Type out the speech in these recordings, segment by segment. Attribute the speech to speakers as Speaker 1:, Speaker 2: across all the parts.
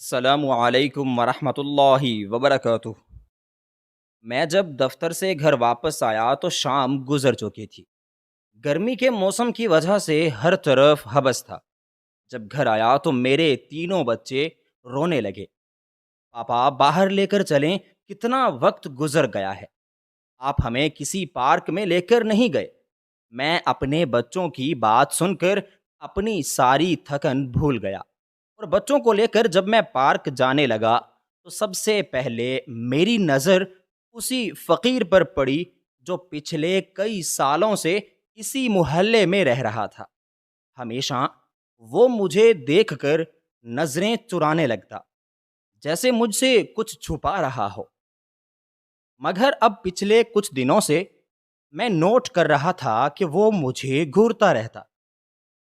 Speaker 1: السلام علیکم ورحمۃ اللہ وبرکاتہ۔ میں جب دفتر سے گھر واپس آیا تو شام گزر چکی تھی۔ گرمی کے موسم کی وجہ سے ہر طرف حبس تھا۔ جب گھر آیا تو میرے تینوں بچے رونے لگے۔ پاپا باہر لے کر چلیں، کتنا وقت گزر گیا ہے، آپ ہمیں کسی پارک میں لے کر نہیں گئے۔ میں اپنے بچوں کی بات سن کر اپنی ساری تھکن بھول گیا، اور بچوں کو لے کر جب میں پارک جانے لگا تو سب سے پہلے میری نظر اسی فقیر پر پڑی جو پچھلے کئی سالوں سے اسی محلے میں رہ رہا تھا۔ ہمیشہ وہ مجھے دیکھ کر نظریں چرانے لگتا، جیسے مجھ سے کچھ چھپا رہا ہو۔ مگر اب پچھلے کچھ دنوں سے میں نوٹ کر رہا تھا کہ وہ مجھے گھورتا رہتا۔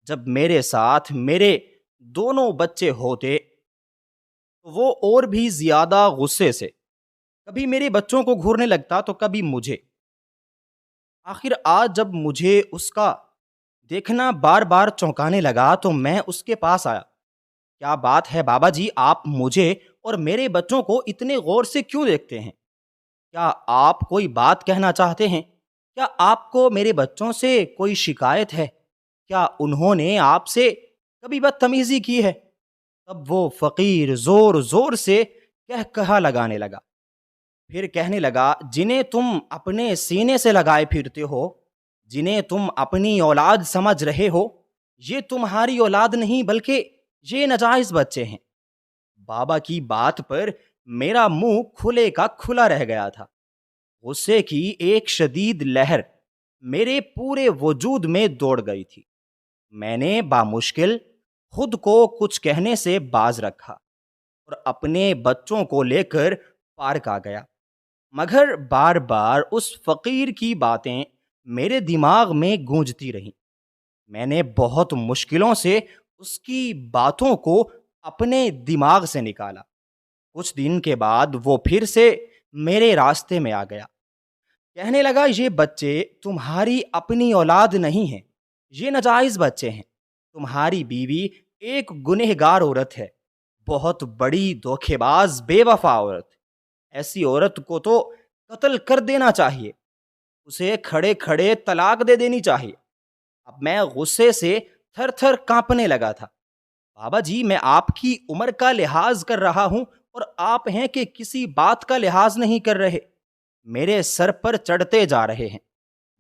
Speaker 1: جب میرے ساتھ میرے دونوں بچے ہوتے تو وہ اور بھی زیادہ غصے سے کبھی میرے بچوں کو گھورنے لگتا تو کبھی مجھے۔ آخر آج جب مجھے اس کا دیکھنا بار بار چونکانے لگا تو میں اس کے پاس آیا۔ کیا بات ہے بابا جی، آپ مجھے اور میرے بچوں کو اتنے غور سے کیوں دیکھتے ہیں؟ کیا آپ کوئی بات کہنا چاہتے ہیں؟ کیا آپ کو میرے بچوں سے کوئی شکایت ہے؟ کیا انہوں نے آپ سے کبھی بدتمیزی کی ہے؟ تب وہ فقیر زور زور سے کہا لگانے لگا، پھر کہنے لگا، جنہیں تم اپنے سینے سے لگائے پھرتے ہو، جنہیں تم اپنی اولاد سمجھ رہے ہو، یہ تمہاری اولاد نہیں بلکہ یہ ناجائز بچے ہیں۔ بابا کی بات پر میرا منہ کھلے کا کھلا رہ گیا تھا۔ غصے کی ایک شدید لہر میرے پورے وجود میں دوڑ گئی تھی۔ میں نے بامشکل خود کو کچھ کہنے سے باز رکھا اور اپنے بچوں کو لے کر پارک آ گیا، مگر بار بار اس فقیر کی باتیں میرے دماغ میں گونجتی رہیں۔ میں نے بہت مشکلوں سے اس کی باتوں کو اپنے دماغ سے نکالا۔ کچھ دن کے بعد وہ پھر سے میرے راستے میں آ گیا۔ کہنے لگا، یہ بچے تمہاری اپنی اولاد نہیں ہیں، یہ ناجائز بچے ہیں۔ تمہاری بیوی ایک گنہگار عورت ہے، بہت بڑی دھوکے باز بے وفا عورت۔ ایسی عورت کو تو قتل کر دینا چاہیے، اسے کھڑے کھڑے طلاق دے دینی چاہیے۔ اب میں غصے سے تھر تھر کانپنے لگا تھا۔ بابا جی، میں آپ کی عمر کا لحاظ کر رہا ہوں اور آپ ہیں کہ کسی بات کا لحاظ نہیں کر رہے، میرے سر پر چڑھتے جا رہے ہیں،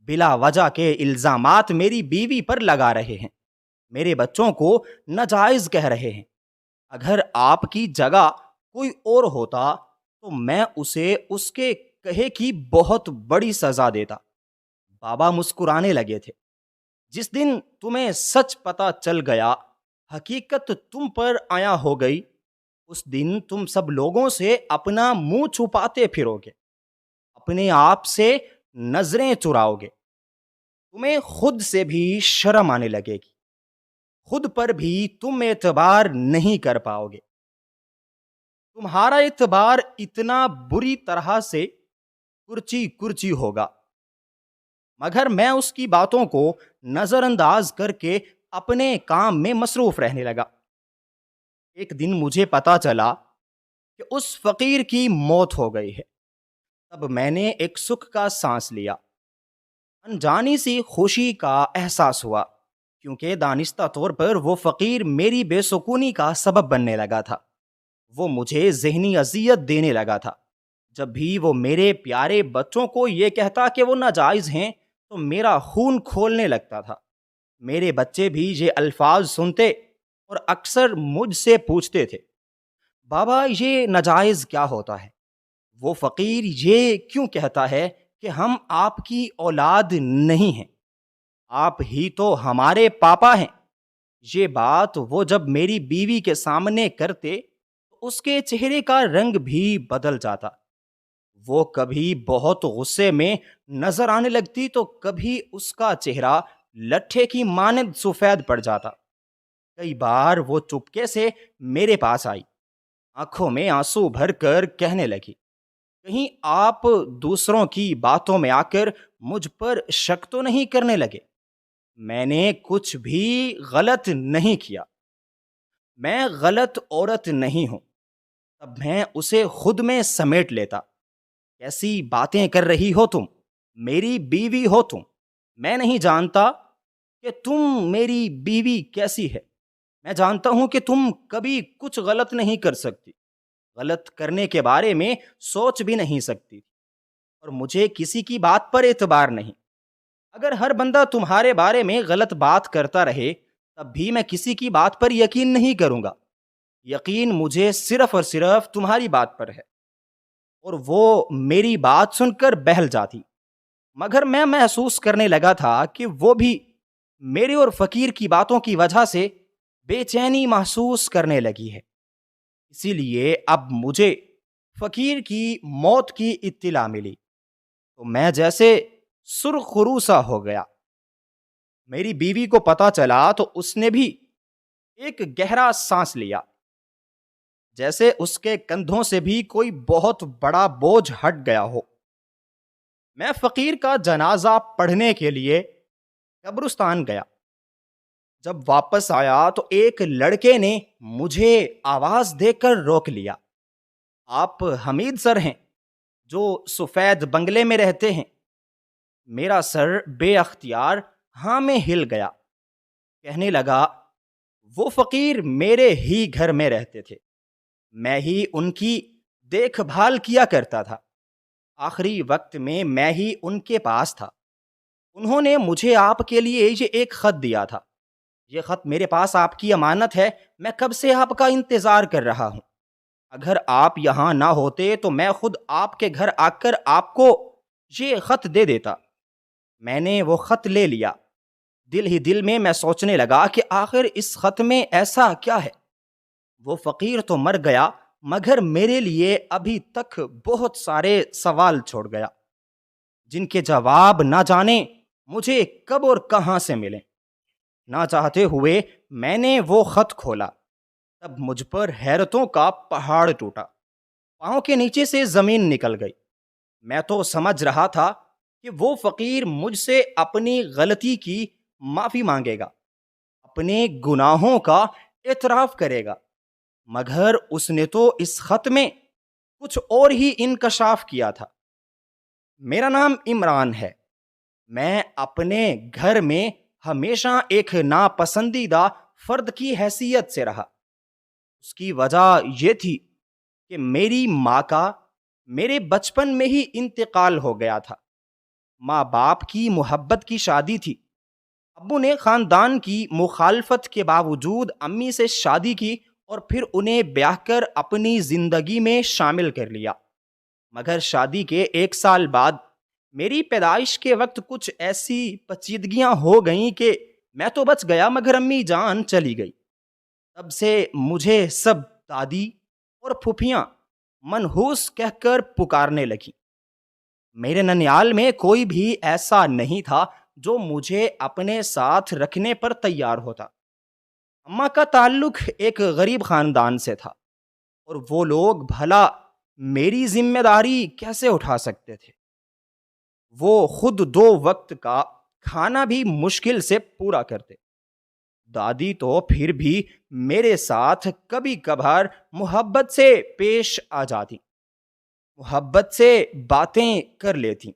Speaker 1: بلا وجہ کے الزامات میری بیوی پر لگا رہے ہیں، میرے بچوں کو ناجائز کہہ رہے ہیں۔ اگر آپ کی جگہ کوئی اور ہوتا تو میں اسے اس کے کہے کی بہت بڑی سزا دیتا۔ بابا مسکرانے لگے تھے۔ جس دن تمہیں سچ پتا چل گیا، حقیقت تم پر عیاں ہو گئی، اس دن تم سب لوگوں سے اپنا منہ چھپاتے پھرو گے، اپنے آپ سے نظریں چراؤ گے۔ تمہیں خود سے بھی شرم آنے لگے گی، خود پر بھی تم اعتبار نہیں کر پاؤ گے۔ تمہارا اعتبار اتنا بری طرح سے کرچی کرچی ہوگا۔ مگر میں اس کی باتوں کو نظر انداز کر کے اپنے کام میں مصروف رہنے لگا۔ ایک دن مجھے پتا چلا کہ اس فقیر کی موت ہو گئی ہے۔ تب میں نے ایک سکھ کا سانس لیا، انجانی سی خوشی کا احساس ہوا، کیونکہ دانستہ طور پر وہ فقیر میری بے سکونی کا سبب بننے لگا تھا۔ وہ مجھے ذہنی اذیت دینے لگا تھا۔ جب بھی وہ میرے پیارے بچوں کو یہ کہتا کہ وہ ناجائز ہیں تو میرا خون کھولنے لگتا تھا۔ میرے بچے بھی یہ الفاظ سنتے اور اکثر مجھ سے پوچھتے تھے، بابا یہ ناجائز کیا ہوتا ہے؟ وہ فقیر یہ کیوں کہتا ہے کہ ہم آپ کی اولاد نہیں ہیں، آپ ہی تو ہمارے پاپا ہیں؟ یہ بات وہ جب میری بیوی کے سامنے کرتے تو اس کے چہرے کا رنگ بھی بدل جاتا۔ وہ کبھی بہت غصے میں نظر آنے لگتی تو کبھی اس کا چہرہ لٹھے کی مانند سفید پڑ جاتا۔ کئی بار وہ چپکے سے میرے پاس آئی، آنکھوں میں آنسو بھر کر کہنے لگی، کہیں آپ دوسروں کی باتوں میں آ کر مجھ پر شک تو نہیں کرنے لگے؟ میں نے کچھ بھی غلط نہیں کیا، میں غلط عورت نہیں ہوں، تب میں اسے خود میں سمیٹ لیتا۔ کیسی باتیں کر رہی ہو تم؟ میری بیوی ہو تم۔ میں نہیں جانتا کہ تم میری بیوی کیسی ہے۔ میں جانتا ہوں کہ تم کبھی کچھ غلط نہیں کر سکتی، غلط کرنے کے بارے میں سوچ بھی نہیں سکتی، اور مجھے کسی کی بات پر اعتبار نہیں۔ اگر ہر بندہ تمہارے بارے میں غلط بات کرتا رہے تب بھی میں کسی کی بات پر یقین نہیں کروں گا۔ یقین مجھے صرف اور صرف تمہاری بات پر ہے۔ اور وہ میری بات سن کر بہل جاتی، مگر میں محسوس کرنے لگا تھا کہ وہ بھی میرے اور فقیر کی باتوں کی وجہ سے بے چینی محسوس کرنے لگی ہے۔ اسی لیے اب مجھے فقیر کی موت کی اطلاع ملی تو میں جیسے سرخرو سا ہو گیا۔ میری بیوی کو پتہ چلا تو اس نے بھی ایک گہرا سانس لیا، جیسے اس کے کندھوں سے بھی کوئی بہت بڑا بوجھ ہٹ گیا ہو۔ میں فقیر کا جنازہ پڑھنے کے لیے قبرستان گیا۔ جب واپس آیا تو ایک لڑکے نے مجھے آواز دے کر روک لیا۔ آپ حمید سر ہیں جو سفید بنگلے میں رہتے ہیں؟ میرا سر بے اختیار ہاں میں ہل گیا۔ کہنے لگا، وہ فقیر میرے ہی گھر میں رہتے تھے، میں ہی ان کی دیکھ بھال کیا کرتا تھا، آخری وقت میں ہی ان کے پاس تھا۔ انہوں نے مجھے آپ کے لیے یہ ایک خط دیا تھا۔ یہ خط میرے پاس آپ کی امانت ہے، میں کب سے آپ کا انتظار کر رہا ہوں۔ اگر آپ یہاں نہ ہوتے تو میں خود آپ کے گھر آ کر آپ کو یہ خط دے دیتا۔ میں نے وہ خط لے لیا۔ دل ہی دل میں سوچنے لگا کہ آخر اس خط میں ایسا کیا ہے؟ وہ فقیر تو مر گیا مگر میرے لیے ابھی تک بہت سارے سوال چھوڑ گیا، جن کے جواب نہ جانے مجھے کب اور کہاں سے ملیں۔ نہ چاہتے ہوئے میں نے وہ خط کھولا، تب مجھ پر حیرتوں کا پہاڑ ٹوٹا، پاؤں کے نیچے سے زمین نکل گئی۔ میں تو سمجھ رہا تھا کہ وہ فقیر مجھ سے اپنی غلطی کی معافی مانگے گا، اپنے گناہوں کا اعتراف کرے گا، مگر اس نے تو اس خط میں کچھ اور ہی انکشاف کیا تھا۔ میرا نام عمران ہے، میں اپنے گھر میں ہمیشہ ایک ناپسندیدہ فرد کی حیثیت سے رہا۔ اس کی وجہ یہ تھی کہ میری ماں کا میرے بچپن میں ہی انتقال ہو گیا تھا۔ ماں باپ کی محبت کی شادی تھی۔ ابو نے خاندان کی مخالفت کے باوجود امی سے شادی کی اور پھر انہیں بیاہ کر اپنی زندگی میں شامل کر لیا، مگر شادی کے 1 سال بعد میری پیدائش کے وقت کچھ ایسی پیچیدگیاں ہو گئیں کہ میں تو بچ گیا مگر امی جان چلی گئی۔ تب سے مجھے سب دادی اور پھوپھیاں منحوس کہہ کر پکارنے لگی۔ میرے ننیال میں کوئی بھی ایسا نہیں تھا جو مجھے اپنے ساتھ رکھنے پر تیار ہوتا۔ اماں کا تعلق ایک غریب خاندان سے تھا، اور وہ لوگ بھلا میری ذمہ داری کیسے اٹھا سکتے تھے؟ وہ خود 2 وقت کا کھانا بھی مشکل سے پورا کرتے۔ دادی تو پھر بھی میرے ساتھ کبھی کبھار محبت سے پیش آ جاتی، محبت سے باتیں کر لیتی،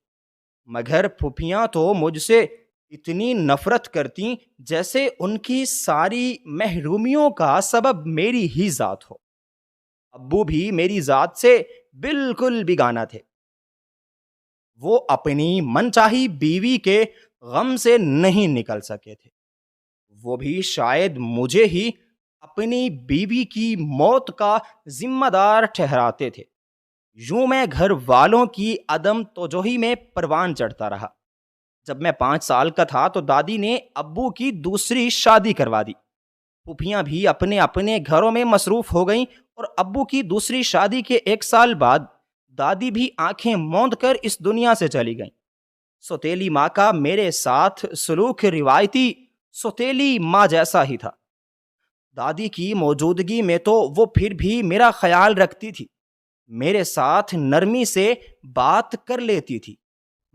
Speaker 1: مگر پھوپھیاں تو مجھ سے اتنی نفرت کرتی جیسے ان کی ساری محرومیوں کا سبب میری ہی ذات ہو۔ ابو بھی میری ذات سے بالکل بیگانہ تھے۔ وہ اپنی من چاہی بیوی کے غم سے نہیں نکل سکے تھے۔ وہ بھی شاید مجھے ہی اپنی بیوی کی موت کا ذمہ دار ٹھہراتے تھے۔ یوں میں گھر والوں کی عدم توجہی میں پروان چڑھتا رہا۔ جب میں 5 سال کا تھا تو دادی نے ابو کی دوسری شادی کروا دی۔ پھوپھیاں بھی اپنے اپنے گھروں میں مصروف ہو گئیں، اور ابو کی دوسری شادی کے 1 سال بعد دادی بھی آنکھیں موند کر اس دنیا سے چلی گئیں۔ سوتیلی ماں کا میرے ساتھ سلوک روایتی سوتیلی ماں جیسا ہی تھا۔ دادی کی موجودگی میں تو وہ پھر بھی میرا خیال رکھتی تھی، میرے ساتھ نرمی سے بات کر لیتی تھی،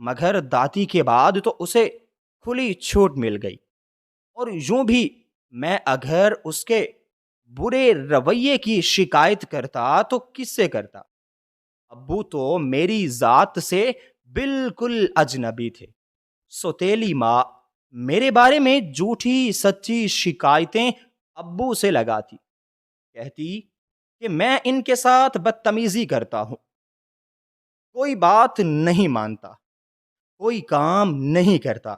Speaker 1: مگر دادی کے بعد تو اسے کھلی چھوٹ مل گئی، اور یوں بھی میں اگر اس کے برے رویے کی شکایت کرتا تو کس سے کرتا؟ ابو تو میری ذات سے بالکل اجنبی تھے۔ سوتیلی ماں میرے بارے میں جھوٹی سچی شکایتیں ابو سے لگاتی، کہتی کہ میں ان کے ساتھ بدتمیزی کرتا ہوں، کوئی بات نہیں مانتا، کوئی کام نہیں کرتا۔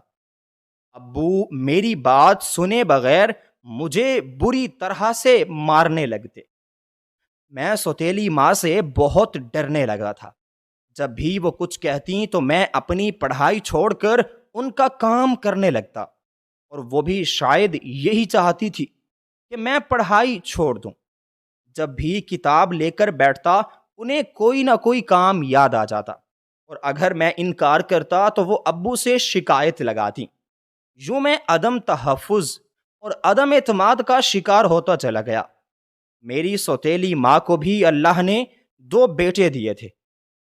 Speaker 1: ابو میری بات سنے بغیر مجھے بری طرح سے مارنے لگتے۔ میں سوتیلی ماں سے بہت ڈرنے لگا تھا۔ جب بھی وہ کچھ کہتی تو میں اپنی پڑھائی چھوڑ کر ان کا کام کرنے لگتا، اور وہ بھی شاید یہی چاہتی تھی کہ میں پڑھائی چھوڑ دوں۔ جب بھی کتاب لے کر بیٹھتا انہیں کوئی نہ کوئی کام یاد آ جاتا، اور اگر میں انکار کرتا تو وہ ابو سے شکایت لگاتی۔ یوں میں عدم تحفظ اور عدم اعتماد کا شکار ہوتا چلا گیا۔ میری سوتیلی ماں کو بھی اللہ نے 2 بیٹے دیے تھے۔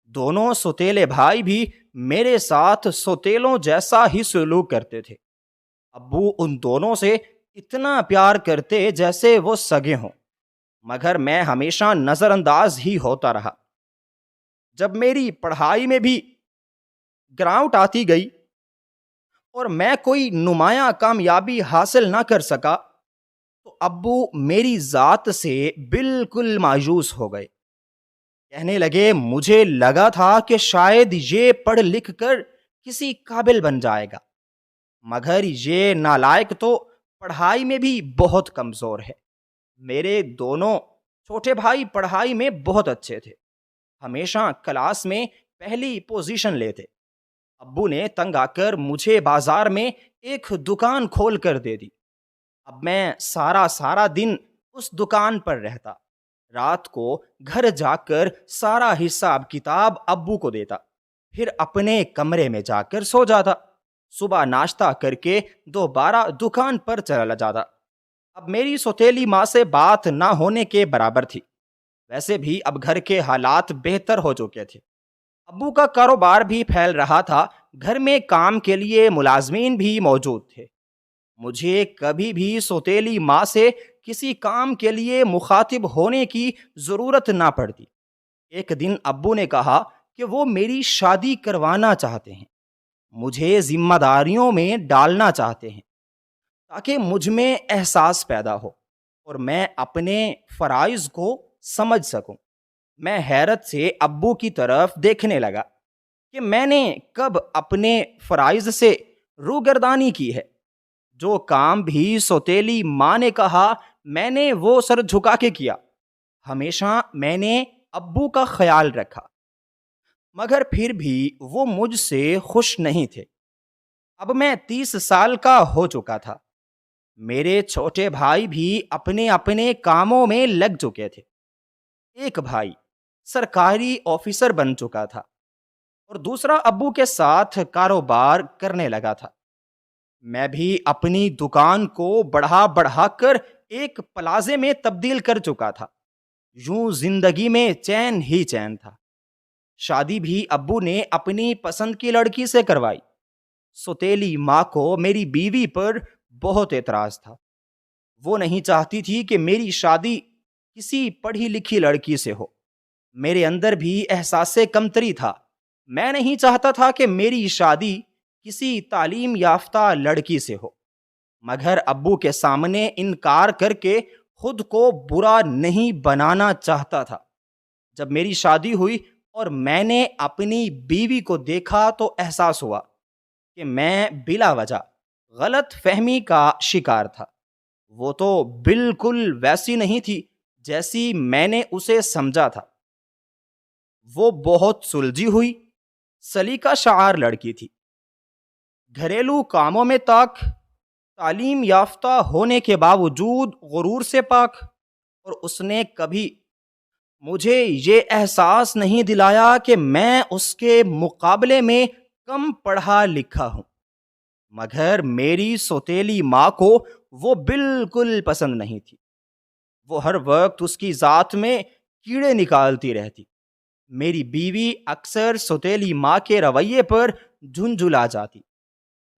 Speaker 1: دونوں سوتیلے بھائی بھی میرے ساتھ سوتیلوں جیسا ہی سلوک کرتے تھے۔ ابو ان دونوں سے اتنا پیار کرتے جیسے وہ سگے ہوں، مگر میں ہمیشہ نظر انداز ہی ہوتا رہا۔ جب میری پڑھائی میں بھی گراوٹ آتی گئی اور میں کوئی نمایاں کامیابی حاصل نہ کر سکا تو ابو میری ذات سے بالکل مایوس ہو گئے۔ کہنے لگے مجھے لگا تھا کہ شاید یہ پڑھ لکھ کر کسی قابل بن جائے گا، مگر یہ نالائق تو پڑھائی میں بھی بہت کمزور ہے۔ میرے دونوں چھوٹے بھائی پڑھائی میں بہت اچھے تھے، ہمیشہ کلاس میں پہلی پوزیشن لیتے۔ ابو نے تنگ آ کر مجھے بازار میں ایک دکان کھول کر دے دی۔ اب میں سارا دن اس دکان پر رہتا، رات کو گھر جا کر سارا حساب کتاب ابو کو دیتا، پھر اپنے کمرے میں جا کر سو جاتا۔ صبح ناشتہ کر کے دوبارہ دکان پر چلا جاتا۔ اب میری سوتیلی ماں سے بات نہ ہونے کے برابر تھی۔ ویسے بھی اب گھر کے حالات بہتر ہو چکے تھے، ابو کا کاروبار بھی پھیل رہا تھا، گھر میں کام کے لیے ملازمین بھی موجود تھے۔ مجھے کبھی بھی سوتیلی ماں سے کسی کام کے لیے مخاطب ہونے کی ضرورت نہ پڑتی۔ ایک دن ابو نے کہا کہ وہ میری شادی کروانا چاہتے ہیں، مجھے ذمہ داریوں میں ڈالنا چاہتے ہیں تاکہ مجھ میں احساس پیدا ہو اور میں اپنے فرائض کو سمجھ سکوں۔ میں حیرت سے ابو کی طرف دیکھنے لگا کہ میں نے کب اپنے فرائض سے روگردانی کی ہے۔ جو کام بھی سوتیلی ماں نے کہا میں نے وہ سر جھکا کے کیا۔ ہمیشہ میں نے ابو کا خیال رکھا، مگر پھر بھی وہ مجھ سے خوش نہیں تھے۔ اب میں 30 سال کا ہو چکا تھا، میرے چھوٹے بھائی بھی اپنے اپنے کاموں میں لگ چکے تھے۔ ایک بھائی سرکاری آفیسر بن چکا تھا اور دوسرا ابو کے ساتھ کاروبار کرنے لگا تھا۔ میں بھی اپنی دکان کو بڑھا کر ایک پلازے میں تبدیل کر چکا تھا۔ یوں زندگی میں چین ہی چین تھا۔ شادی بھی ابو نے اپنی پسند کی لڑکی سے کروائی۔ سوتیلی ماں کو میری بیوی پر بہت اعتراض تھا۔ وہ نہیں چاہتی تھی کہ میری شادی کسی پڑھی لکھی لڑکی سے ہو۔ میرے اندر بھی احساس کمتری تھا۔ میں نہیں چاہتا تھا کہ میری شادی کسی تعلیم یافتہ لڑکی سے ہو، مگر ابو کے سامنے انکار کر کے خود کو برا نہیں بنانا چاہتا تھا۔ جب میری شادی ہوئی اور میں نے اپنی بیوی کو دیکھا تو احساس ہوا کہ میں بلا وجہ غلط فہمی کا شکار تھا۔ وہ تو بالکل ویسی نہیں تھی جیسی میں نے اسے سمجھا تھا۔ وہ بہت سلجھی ہوئی، سلیقہ شعار لڑکی تھی، گھریلو کاموں میں طاق، تعلیم یافتہ ہونے کے باوجود غرور سے پاک، اور اس نے کبھی مجھے یہ احساس نہیں دلایا کہ میں اس کے مقابلے میں کم پڑھا لکھا ہوں۔ مگر میری سوتیلی ماں کو وہ بالکل پسند نہیں تھی۔ وہ ہر وقت اس کی ذات میں کیڑے نکالتی رہتی۔ میری بیوی اکثر سوتیلی ماں کے رویے پر جھنجھلا جاتی،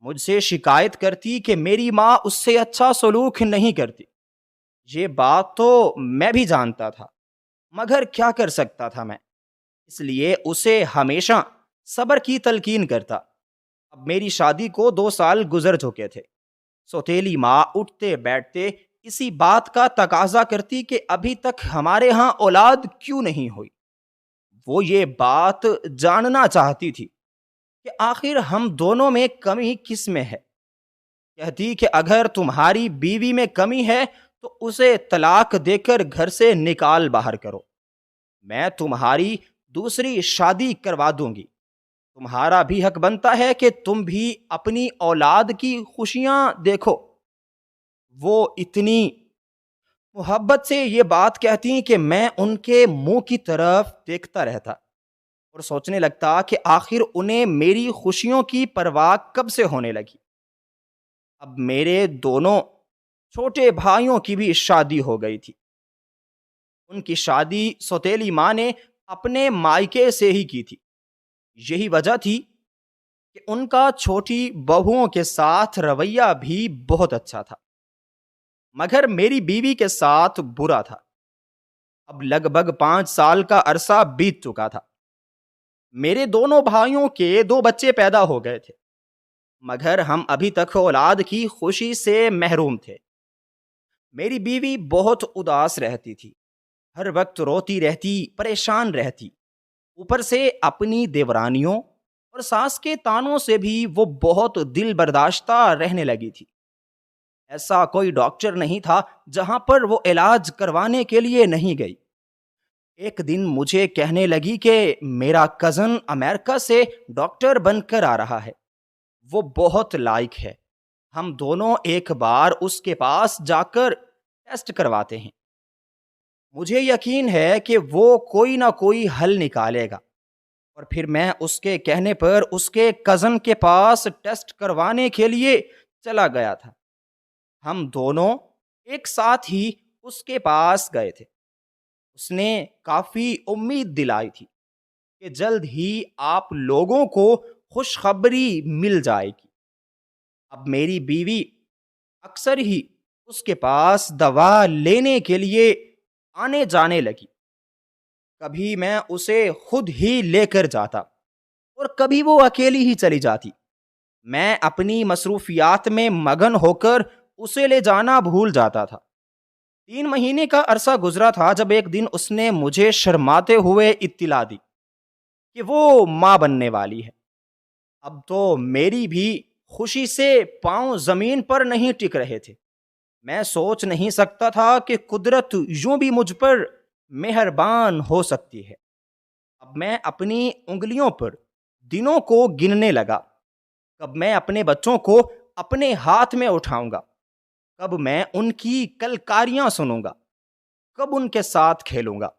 Speaker 1: مجھ سے شکایت کرتی کہ میری ماں اس سے اچھا سلوک نہیں کرتی۔ یہ بات تو میں بھی جانتا تھا، مگر کیا کر سکتا تھا میں؟ اس لیے اسے ہمیشہ صبر کی تلقین کرتا۔ اب میری شادی کو 2 سال گزر چکے تھے۔ سوتیلی ماں اٹھتے بیٹھتے اسی بات کا تقاضا کرتی کہ ابھی تک ہمارے ہاں اولاد کیوں نہیں ہوئی۔ وہ یہ بات جاننا چاہتی تھی کہ آخر ہم دونوں میں کمی کس میں ہے۔ کہتی کہ اگر تمہاری بیوی میں کمی ہے تو اسے طلاق دے کر گھر سے نکال باہر کرو، میں تمہاری دوسری شادی کروا دوں گی۔ تمہارا بھی حق بنتا ہے کہ تم بھی اپنی اولاد کی خوشیاں دیکھو۔ وہ اتنی محبت سے یہ بات کہتی کہ میں ان کے منہ کی طرف دیکھتا رہتا اور سوچنے لگتا کہ آخر انہیں میری خوشیوں کی پرواہ کب سے ہونے لگی۔ اب میرے دونوں چھوٹے بھائیوں کی بھی شادی ہو گئی تھی۔ ان کی شادی سوتیلی ماں نے اپنے مائکے سے ہی کی تھی۔ یہی وجہ تھی کہ ان کا چھوٹی بہوؤں کے ساتھ رویہ بھی بہت اچھا تھا، مگر میری بیوی کے ساتھ برا تھا۔ اب لگ بھگ 5 سال کا عرصہ بیت چکا تھا۔ میرے دونوں بھائیوں کے 2 بچے پیدا ہو گئے تھے، مگر ہم ابھی تک اولاد کی خوشی سے محروم تھے۔ میری بیوی بہت اداس رہتی تھی، ہر وقت روتی رہتی، پریشان رہتی۔ اوپر سے اپنی دیورانیوں اور ساس کے تانوں سے بھی وہ بہت دل برداشتہ رہنے لگی تھی۔ ایسا کوئی ڈاکٹر نہیں تھا جہاں پر وہ علاج کروانے کے لیے نہیں گئی۔ ایک دن مجھے کہنے لگی کہ میرا کزن امریکہ سے ڈاکٹر بن کر آ رہا ہے، وہ بہت لائق ہے، ہم دونوں ایک بار اس کے پاس جا کر ٹیسٹ کرواتے ہیں۔ مجھے یقین ہے کہ وہ کوئی نہ کوئی حل نکالے گا۔ اور پھر میں اس کے کہنے پر اس کے کزن کے پاس ٹیسٹ کروانے کے لیے چلا گیا تھا۔ ہم دونوں ایک ساتھ ہی اس کے پاس گئے تھے۔ اس نے کافی امید دلائی تھی کہ جلد ہی آپ لوگوں کو خوشخبری مل جائے گی۔ اب میری بیوی اکثر ہی اس کے پاس دوا لینے کے لیے آنے جانے لگی۔ کبھی میں اسے خود ہی لے کر جاتا اور کبھی وہ اکیلی ہی چلی جاتی۔ میں اپنی مصروفیات میں مگن ہو کر اسے لے جانا بھول جاتا تھا۔ 3 مہینے کا عرصہ گزرا تھا جب ایک دن اس نے مجھے شرماتے ہوئے اطلاع دی کہ وہ ماں بننے والی ہے۔ اب تو میری بھی خوشی سے پاؤں زمین پر نہیں ٹک رہے تھے۔ میں سوچ نہیں سکتا تھا کہ قدرت یوں بھی مجھ پر مہربان ہو سکتی ہے۔ اب میں اپنی انگلیوں پر دنوں کو گننے لگا، کب میں اپنے بچوں کو اپنے ہاتھ میں اٹھاؤں گا، کب میں ان کی کلکاریاں سنوں گا، کب ان کے ساتھ کھیلوں گا۔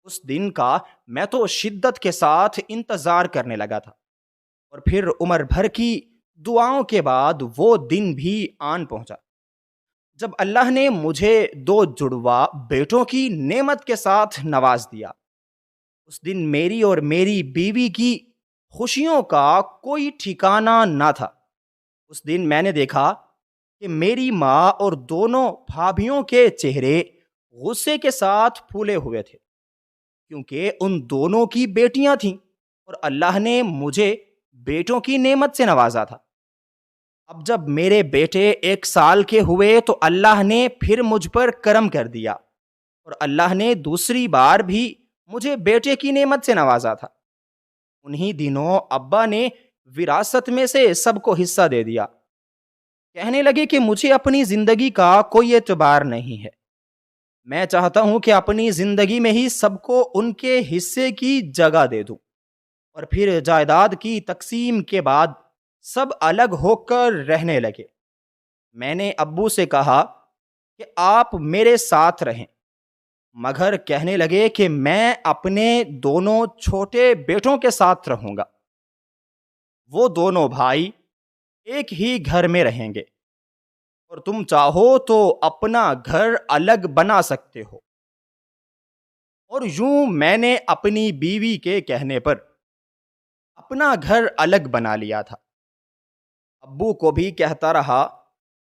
Speaker 1: اس دن کا میں تو شدت کے ساتھ انتظار کرنے لگا تھا، اور پھر عمر بھر کی دعاؤں کے بعد وہ دن بھی آن پہنچا جب اللہ نے مجھے 2 جڑواں بیٹوں کی نعمت کے ساتھ نواز دیا۔ اس دن میری اور میری بیوی کی خوشیوں کا کوئی ٹھکانہ نہ تھا۔ اس دن میں نے دیکھا کہ میری ماں اور دونوں بھابھیوں کے چہرے غصے کے ساتھ پھولے ہوئے تھے، کیونکہ ان دونوں کی بیٹیاں تھیں اور اللہ نے مجھے بیٹوں کی نعمت سے نوازا تھا۔ اب جب میرے بیٹے 1 سال کے ہوئے تو اللہ نے پھر مجھ پر کرم کر دیا، اور اللہ نے دوسری بار بھی مجھے بیٹے کی نعمت سے نوازا تھا۔ انہی دنوں ابا نے وراثت میں سے سب کو حصہ دے دیا۔ کہنے لگے کہ مجھے اپنی زندگی کا کوئی اعتبار نہیں ہے، میں چاہتا ہوں کہ اپنی زندگی میں ہی سب کو ان کے حصے کی جگہ دے دوں، اور پھر جائیداد کی تقسیم کے بعد سب الگ ہو کر رہنے لگے۔ میں نے ابو سے کہا کہ آپ میرے ساتھ رہیں، مگر کہنے لگے کہ میں اپنے دونوں چھوٹے بیٹوں کے ساتھ رہوں گا۔ وہ دونوں بھائی ایک ہی گھر میں رہیں گے، اور تم چاہو تو اپنا گھر الگ بنا سکتے ہو۔ اور یوں میں نے اپنی بیوی کے کہنے پر اپنا گھر الگ بنا لیا تھا۔ ابو کو بھی کہتا رہا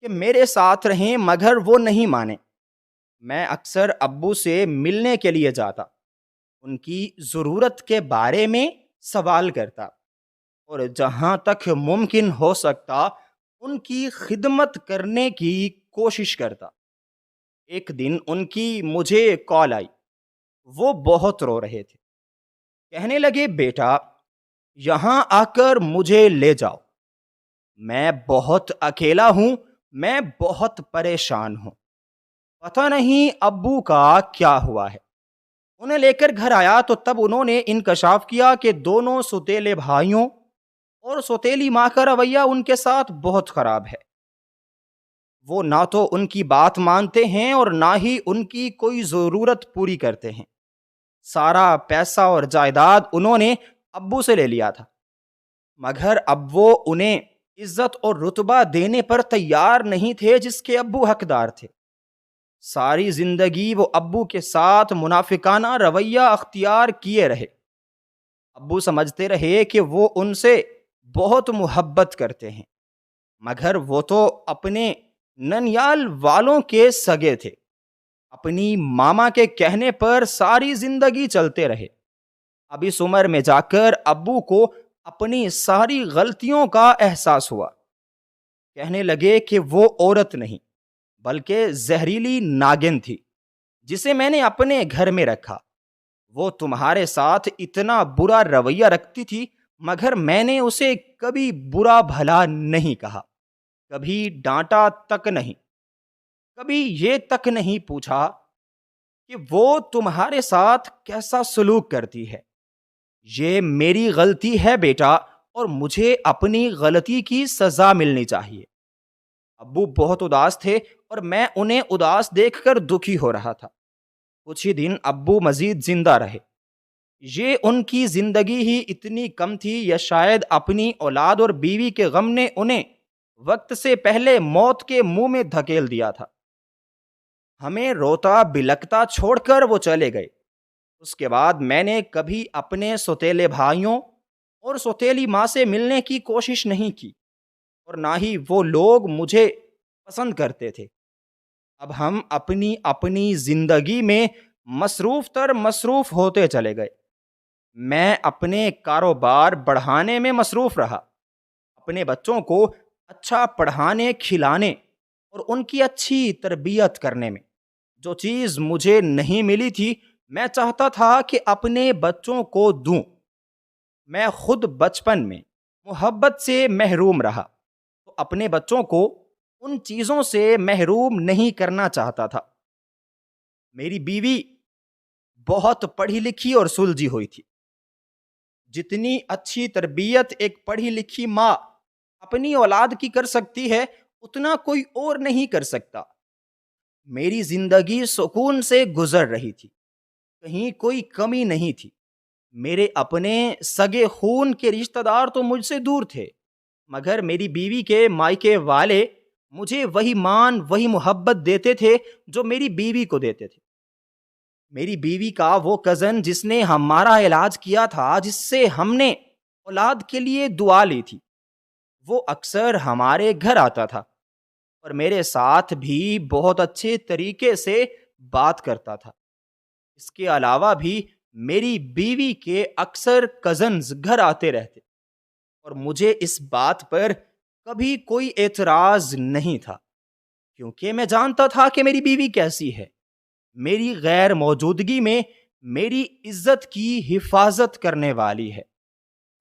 Speaker 1: کہ میرے ساتھ رہیں، مگر وہ نہیں مانے۔ میں اکثر ابو سے ملنے کے لیے جاتا، ان کی ضرورت کے بارے میں سوال کرتا اور جہاں تک ممکن ہو سکتا ان کی خدمت کرنے کی کوشش کرتا۔ ایک دن ان کی مجھے کال آئی، وہ بہت رو رہے تھے۔ کہنے لگے، بیٹا یہاں آ کر مجھے لے جاؤ، میں بہت اکیلا ہوں، میں بہت پریشان ہوں، پتہ نہیں ابو کا کیا ہوا ہے۔ انہیں لے کر گھر آیا تو تب انہوں نے انکشاف کیا کہ دونوں سوتیلے بھائیوں اور سوتیلی ماں کا رویہ ان کے ساتھ بہت خراب ہے۔ وہ نہ تو ان کی بات مانتے ہیں اور نہ ہی ان کی کوئی ضرورت پوری کرتے ہیں۔ سارا پیسہ اور جائیداد انہوں نے ابو سے لے لیا تھا، مگر اب وہ انہیں عزت اور رتبہ دینے پر تیار نہیں تھے جس کے ابو حقدار تھے۔ ساری زندگی وہ ابو کے ساتھ منافقانہ رویہ اختیار کیے رہے۔ ابو سمجھتے رہے کہ وہ ان سے بہت محبت کرتے ہیں، مگر وہ تو اپنے ننیال والوں کے سگے تھے۔ اپنی ماما کے کہنے پر ساری زندگی چلتے رہے۔ اب اس عمر میں جا کر ابو کو اپنی ساری غلطیوں کا احساس ہوا۔ کہنے لگے کہ وہ عورت نہیں بلکہ زہریلی ناگن تھی جسے میں نے اپنے گھر میں رکھا۔ وہ تمہارے ساتھ اتنا برا رویہ رکھتی تھی، مگر میں نے اسے کبھی برا بھلا نہیں کہا، کبھی ڈانٹا تک نہیں، کبھی یہ تک نہیں پوچھا کہ وہ تمہارے ساتھ کیسا سلوک کرتی ہے۔ یہ میری غلطی ہے بیٹا، اور مجھے اپنی غلطی کی سزا ملنی چاہیے۔ ابو بہت اداس تھے اور میں انہیں اداس دیکھ کر دکھی ہو رہا تھا۔ کچھ ہی دن ابو مزید زندہ رہے۔ یہ ان کی زندگی ہی اتنی کم تھی یا شاید اپنی اولاد اور بیوی کے غم نے انہیں وقت سے پہلے موت کے منہ میں دھکیل دیا تھا۔ ہمیں روتا بلکتا چھوڑ کر وہ چلے گئے۔ اس کے بعد میں نے کبھی اپنے سوتیلے بھائیوں اور سوتیلی ماں سے ملنے کی کوشش نہیں کی، اور نہ ہی وہ لوگ مجھے پسند کرتے تھے۔ اب ہم اپنی اپنی زندگی میں مصروف تر مصروف ہوتے چلے گئے۔ میں اپنے کاروبار بڑھانے میں مصروف رہا، اپنے بچوں کو اچھا پڑھانے کھلانے اور ان کی اچھی تربیت کرنے میں۔ جو چیز مجھے نہیں ملی تھی میں چاہتا تھا کہ اپنے بچوں کو دوں۔ میں خود بچپن میں محبت سے محروم رہا تو اپنے بچوں کو ان چیزوں سے محروم نہیں کرنا چاہتا تھا۔ میری بیوی بہت پڑھی لکھی اور سلجھی ہوئی تھی۔ جتنی اچھی تربیت ایک پڑھی لکھی ماں اپنی اولاد کی کر سکتی ہے اتنا کوئی اور نہیں کر سکتا۔ میری زندگی سکون سے گزر رہی تھی، کہیں کوئی کمی نہیں تھی۔ میرے اپنے سگے خون کے رشتہ دار تو مجھ سے دور تھے، مگر میری بیوی کے مائکے والے مجھے وہی مان وہی محبت دیتے تھے جو میری بیوی کو دیتے تھے۔ میری بیوی کا وہ کزن جس نے ہمارا علاج کیا تھا، جس سے ہم نے اولاد کے لیے دعا لی تھی، وہ اکثر ہمارے گھر آتا تھا اور میرے ساتھ بھی بہت اچھے طریقے سے بات کرتا تھا۔ اس کے علاوہ بھی میری بیوی کے اکثر کزنز گھر آتے رہتے اور مجھے اس بات پر کبھی کوئی اعتراض نہیں تھا، کیونکہ میں جانتا تھا کہ میری بیوی کیسی ہے۔ میری غیر موجودگی میں میری عزت کی حفاظت کرنے والی ہے،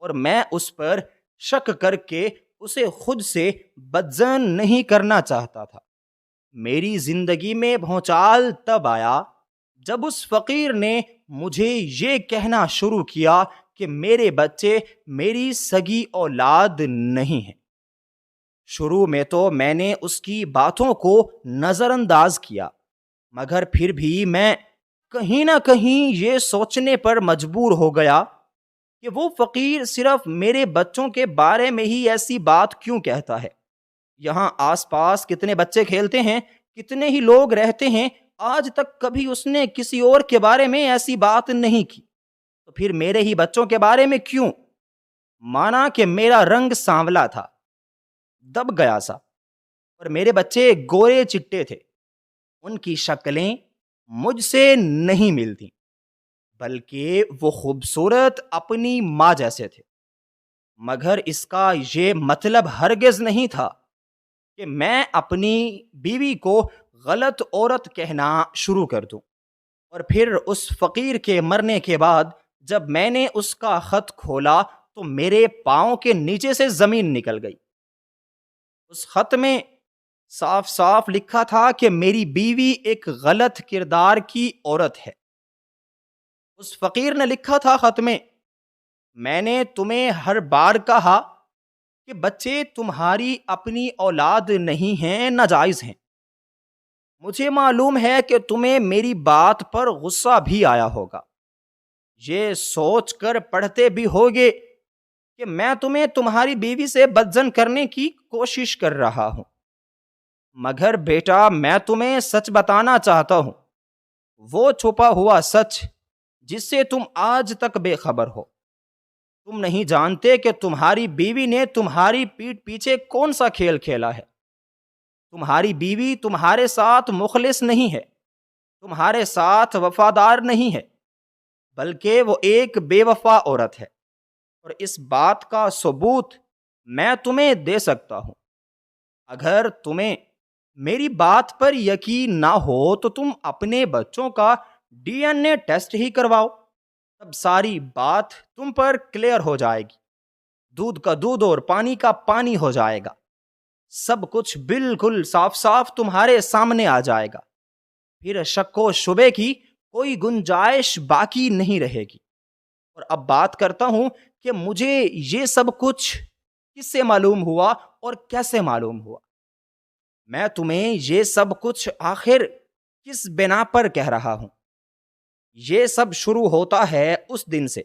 Speaker 1: اور میں اس پر شک کر کے اسے خود سے بدظن نہیں کرنا چاہتا تھا۔ میری زندگی میں بھونچال تب آیا جب اس فقیر نے مجھے یہ کہنا شروع کیا کہ میرے بچے میری سگی اولاد نہیں ہیں۔ شروع میں تو میں نے اس کی باتوں کو نظر انداز کیا، مگر پھر بھی میں کہیں نہ کہیں یہ سوچنے پر مجبور ہو گیا کہ وہ فقیر صرف میرے بچوں کے بارے میں ہی ایسی بات کیوں کہتا ہے۔ یہاں آس پاس کتنے بچے کھیلتے ہیں، کتنے ہی لوگ رہتے ہیں، آج تک کبھی اس نے کسی اور کے بارے میں ایسی بات نہیں کی، تو پھر میرے ہی بچوں کے بارے میں کیوں؟ مانا کہ میرا رنگ سانولا تھا، دب گیا سا، اور میرے بچے گورے چٹے تھے۔ ان کی شکلیں مجھ سے نہیں ملتی، بلکہ وہ خوبصورت اپنی ماں جیسے تھے، مگر اس کا یہ مطلب ہرگز نہیں تھا کہ میں اپنی بیوی کو غلط عورت کہنا شروع کر دوں۔ اور پھر اس فقیر کے مرنے کے بعد جب میں نے اس کا خط کھولا تو میرے پاؤں کے نیچے سے زمین نکل گئی۔ اس خط میں صاف صاف لکھا تھا کہ میری بیوی ایک غلط کردار کی عورت ہے۔ اس فقیر نے لکھا تھا خط میں نے تمہیں ہر بار کہا کہ بچے تمہاری اپنی اولاد نہیں ہیں، ناجائز ہیں۔ مجھے معلوم ہے کہ تمہیں میری بات پر غصہ بھی آیا ہوگا، یہ سوچ کر پڑھتے بھی ہوگے کہ میں تمہیں تمہاری بیوی سے بدزن کرنے کی کوشش کر رہا ہوں، مگر بیٹا میں تمہیں سچ بتانا چاہتا ہوں، وہ چھپا ہوا سچ جس سے تم آج تک بے خبر ہو۔ تم نہیں جانتے کہ تمہاری بیوی نے تمہاری پیٹھ پیچھے کون سا کھیل کھیلا ہے۔ تمہاری بیوی تمہارے ساتھ مخلص نہیں ہے، تمہارے ساتھ وفادار نہیں ہے، بلکہ وہ ایک بے وفا عورت ہے، اور اس بات کا ثبوت میں تمہیں دے سکتا ہوں۔ اگر تمہیں میری بات پر یقین نہ ہو تو تم اپنے بچوں کا DNA ٹیسٹ ہی کرواؤ، تب ساری بات تم پر کلیئر ہو جائے گی، دودھ کا دودھ اور پانی کا پانی ہو جائے گا، سب کچھ بالکل صاف صاف تمہارے سامنے آ جائے گا، پھر شک و شبے کی کوئی گنجائش باقی نہیں رہے گی۔ اور اب بات کرتا ہوں کہ مجھے یہ سب کچھ کس سے معلوم ہوا اور کیسے معلوم ہوا۔ میں تمہیں یہ سب کچھ آخر کس بنا پر کہہ رہا ہوں؟ یہ سب شروع ہوتا ہے اس دن سے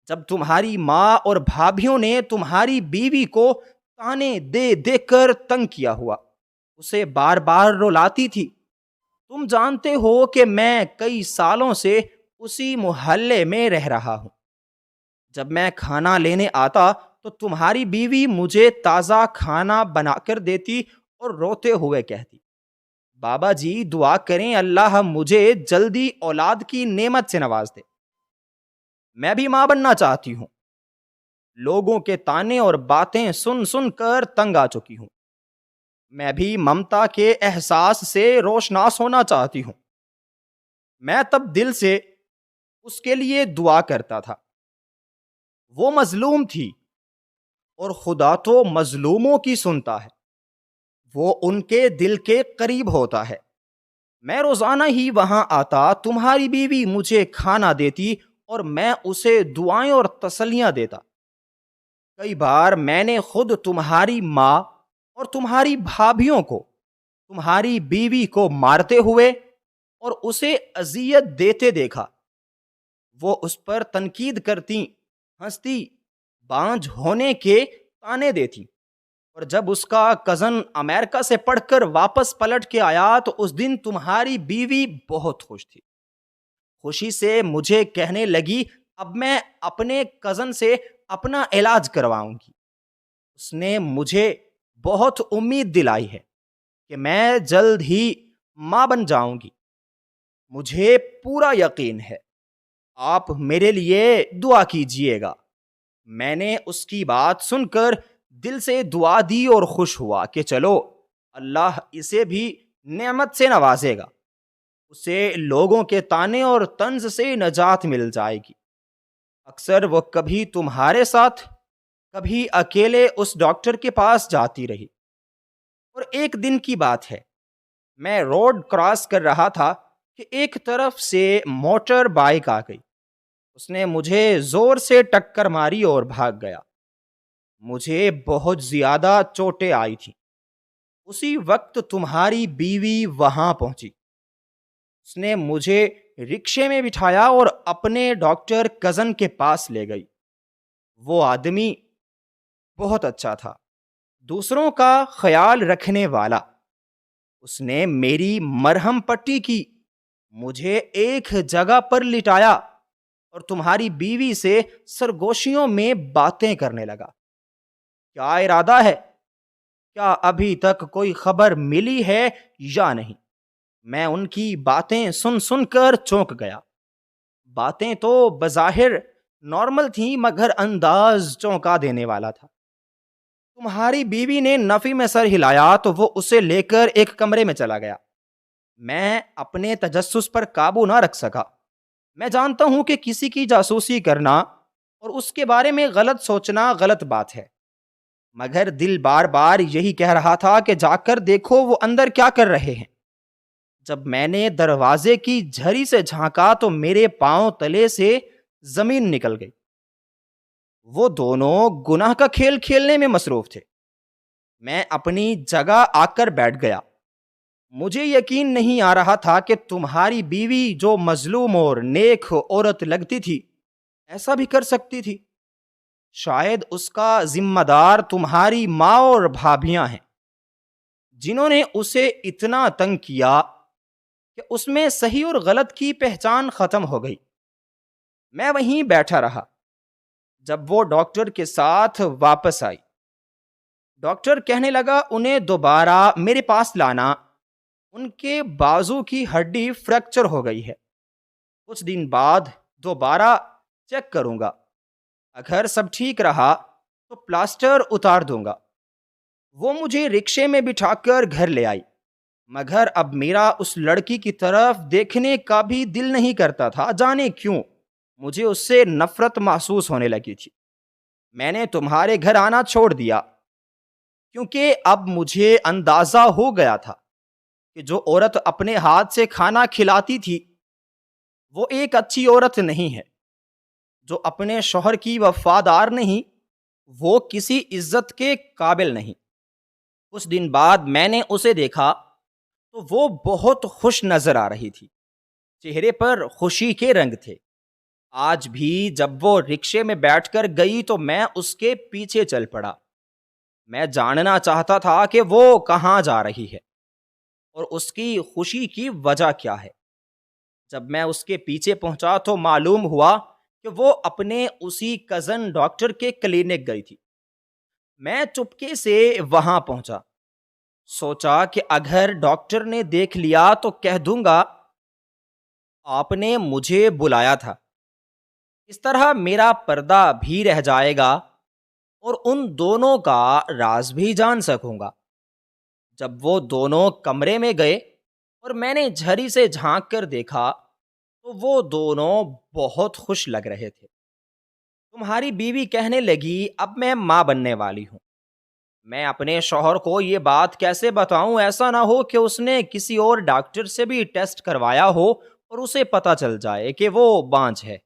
Speaker 1: جب تمہاری ماں اور بھابھیوں نے تمہاری بیوی کو تانے دے دے کر تنگ کیا ہوا، اسے بار بار رلاتی تھی۔ تم جانتے ہو کہ میں کئی سالوں سے اسی محلے میں رہ رہا ہوں۔ جب میں کھانا لینے آتا تو تمہاری بیوی مجھے تازہ کھانا بنا کر دیتی اور روتے ہوئے کہتی، بابا جی دعا کریں اللہ مجھے جلدی اولاد کی نعمت سے نواز دے، میں بھی ماں بننا چاہتی ہوں۔ لوگوں کے تانے اور باتیں سن سن کر تنگ آ چکی ہوں، میں بھی ممتا کے احساس سے روشناس ہونا چاہتی ہوں۔ میں تب دل سے اس کے لیے دعا کرتا تھا۔ وہ مظلوم تھی اور خدا تو مظلوموں کی سنتا ہے، وہ ان کے دل کے قریب ہوتا ہے۔ میں روزانہ ہی وہاں آتا، تمہاری بیوی مجھے کھانا دیتی اور میں اسے دعائیں اور تسلیاں دیتا۔ کئی بار میں نے خود تمہاری ماں اور تمہاری بھابھیوں کو تمہاری بیوی کو مارتے ہوئے اور اسے اذیت دیتے دیکھا۔ وہ اس پر تنقید کرتی، ہنستی، بانجھ ہونے کے تانے دیتی، اور جب اس کا کزن امریکہ سے پڑھ کر واپس پلٹ کے آیا تو اس دن تمہاری بیوی بہت خوش تھی۔ خوشی سے مجھے کہنے لگی اب میں اپنے کزن سے اپنا علاج کرواؤں گی۔ اس نے مجھے بہت امید دلائی ہے کہ میں جلد ہی ماں بن جاؤں گی۔ مجھے پورا یقین ہے، آپ میرے لیے دعا کیجئے گا۔ میں نے اس کی بات سن کر دل سے دعا دی اور خوش ہوا کہ چلو اللہ اسے بھی نعمت سے نوازے گا، اسے لوگوں کے تانے اور طنز سے نجات مل جائے گی۔ اکثر وہ کبھی تمہارے ساتھ کبھی اکیلے اس ڈاکٹر کے پاس جاتی رہی، اور ایک دن کی بات ہے، میں روڈ کراس کر رہا تھا کہ ایک طرف سے موٹر بائیک آ گئی، اس نے مجھے زور سے ٹکر ماری اور بھاگ گیا۔ مجھے بہت زیادہ چوٹیں آئی تھیں۔ اسی وقت تمہاری بیوی وہاں پہنچی، اس نے مجھے رکشے میں بٹھایا اور اپنے ڈاکٹر کزن کے پاس لے گئی۔ وہ آدمی بہت اچھا تھا، دوسروں کا خیال رکھنے والا۔ اس نے میری مرہم پٹی کی، مجھے ایک جگہ پر لٹایا اور تمہاری بیوی سے سرگوشیوں میں باتیں کرنے لگا۔ کیا ارادہ ہے؟ کیا ابھی تک کوئی خبر ملی ہے یا نہیں؟ میں ان کی باتیں سن سن کر چونک گیا۔ باتیں تو بظاہر نارمل تھیں مگر انداز چونکا دینے والا تھا۔ تمہاری بیوی نے نفی میں سر ہلایا تو وہ اسے لے کر ایک کمرے میں چلا گیا۔ میں اپنے تجسس پر قابو نہ رکھ سکا۔ میں جانتا ہوں کہ کسی کی جاسوسی کرنا اور اس کے بارے میں غلط سوچنا غلط بات ہے، مگر دل بار بار یہی کہہ رہا تھا کہ جا کر دیکھو وہ اندر کیا کر رہے ہیں۔ جب میں نے دروازے کی جھری سے جھانکا تو میرے پاؤں تلے سے زمین نکل گئی۔ وہ دونوں گناہ کا کھیل کھیلنے میں مصروف تھے۔ میں اپنی جگہ آ کر بیٹھ گیا۔ مجھے یقین نہیں آ رہا تھا کہ تمہاری بیوی جو مظلوم اور نیک عورت لگتی تھی ایسا بھی کر سکتی تھی۔ شاید اس کا ذمہ دار تمہاری ماں اور بھابیاں ہیں، جنہوں نے اسے اتنا تنگ کیا کہ اس میں صحیح اور غلط کی پہچان ختم ہو گئی۔ میں وہیں بیٹھا رہا جب وہ ڈاکٹر کے ساتھ واپس آئی۔ ڈاکٹر کہنے لگا انہیں دوبارہ میرے پاس لانا، ان کے بازو کی ہڈی فریکچر ہو گئی ہے، کچھ دن بعد دوبارہ چیک کروں گا، اگر سب ٹھیک رہا تو پلاسٹر اتار دوں گا۔ وہ مجھے رکشے میں بٹھا کر گھر لے آئی، مگر اب میرا اس لڑکی کی طرف دیکھنے کا بھی دل نہیں کرتا تھا۔ جانے کیوں مجھے اس سے نفرت محسوس ہونے لگی تھی۔ میں نے تمہارے گھر آنا چھوڑ دیا کیونکہ اب مجھے اندازہ ہو گیا تھا کہ جو عورت اپنے ہاتھ سے کھانا کھلاتی تھی وہ ایک اچھی عورت نہیں ہے، جو اپنے شوہر کی وفادار نہیں وہ کسی عزت کے قابل نہیں۔ کچھ دن بعد میں نے اسے دیکھا تو وہ بہت خوش نظر آ رہی تھی، چہرے پر خوشی کے رنگ تھے۔ آج بھی جب وہ رکشے میں بیٹھ کر گئی تو میں اس کے پیچھے چل پڑا۔ میں جاننا چاہتا تھا کہ وہ کہاں جا رہی ہے اور اس کی خوشی کی وجہ کیا ہے۔ جب میں اس کے پیچھے پہنچا تو معلوم ہوا کہ وہ اپنے اسی کزن ڈاکٹر کے کلینک گئی تھی۔ میں چپکے سے وہاں پہنچا، سوچا کہ اگر ڈاکٹر نے دیکھ لیا تو کہہ دوں گا آپ نے مجھے بلایا تھا۔ اس طرح میرا پردہ بھی رہ جائے گا اور ان دونوں کا راز بھی جان سکوں گا۔ جب وہ دونوں کمرے میں گئے اور میں نے جھری سے جھانک کر دیکھا تو وہ دونوں بہت خوش لگ رہے تھے۔ تمہاری بیوی کہنے لگی اب میں ماں بننے والی ہوں۔ میں اپنے شوہر کو یہ بات کیسے بتاؤں؟ ایسا نہ ہو کہ اس نے کسی اور ڈاکٹر سے بھی ٹیسٹ کروایا ہو اور اسے پتا چل جائے کہ وہ بانجھ ہے۔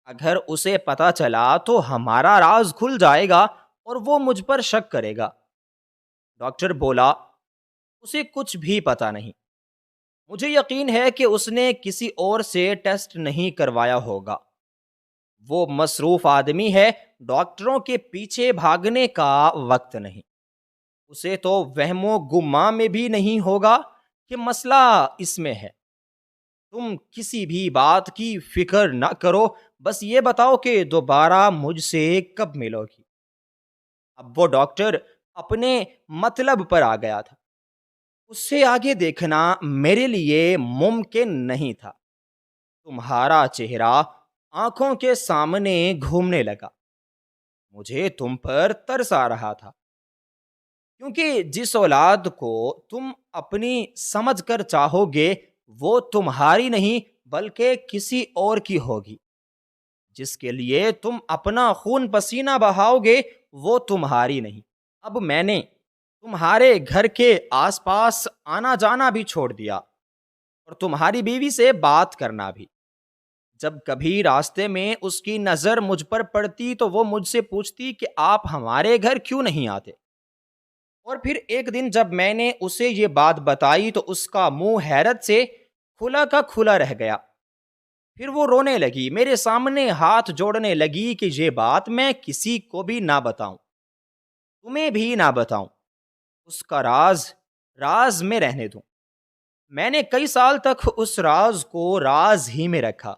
Speaker 1: اگر اسے پتا چلا تو ہمارا راز کھل جائے گا اور وہ مجھ پر شک کرے گا۔ ڈاکٹر بولا اسے کچھ بھی پتا نہیں، مجھے یقین ہے کہ اس نے کسی اور سے ٹیسٹ نہیں کروایا ہوگا۔ وہ مصروف آدمی ہے، ڈاکٹروں کے پیچھے بھاگنے کا وقت نہیں۔ اسے تو وہم و گماں میں بھی نہیں ہوگا کہ مسئلہ اس میں ہے۔ تم کسی بھی بات کی فکر نہ کرو، بس یہ بتاؤ کہ دوبارہ مجھ سے کب ملو گی۔ اب وہ ڈاکٹر اپنے مطلب پر آ گیا تھا۔ اس سے آگے دیکھنا میرے لیے ممکن نہیں تھا۔ تمہارا چہرہ آنکھوں کے سامنے گھومنے لگا۔ مجھے تم پر ترس آ رہا تھا، کیونکہ جس اولاد کو تم اپنی سمجھ کر چاہو گے وہ تمہاری نہیں بلکہ کسی اور کی ہوگی۔ جس کے لیے تم اپنا خون پسینہ بہاؤ گے وہ تمہاری نہیں۔ اب میں نے تمہارے گھر کے آس پاس آنا جانا بھی چھوڑ دیا اور تمہاری بیوی سے بات کرنا بھی۔ جب کبھی راستے میں اس کی نظر مجھ پر پڑتی تو وہ مجھ سے پوچھتی کہ آپ ہمارے گھر کیوں نہیں آتے؟ اور پھر ایک دن جب میں نے اسے یہ بات بتائی تو اس کا منہ حیرت سے کھلا کا کھلا رہ گیا۔ پھر وہ رونے لگی، میرے سامنے ہاتھ جوڑنے لگی کہ یہ بات میں کسی کو بھی نہ بتاؤں، تمہیں بھی نہ بتاؤں، اس کا راز میں رہنے دوں۔ میں نے کئی سال تک اس راز کو راز ہی میں رکھا،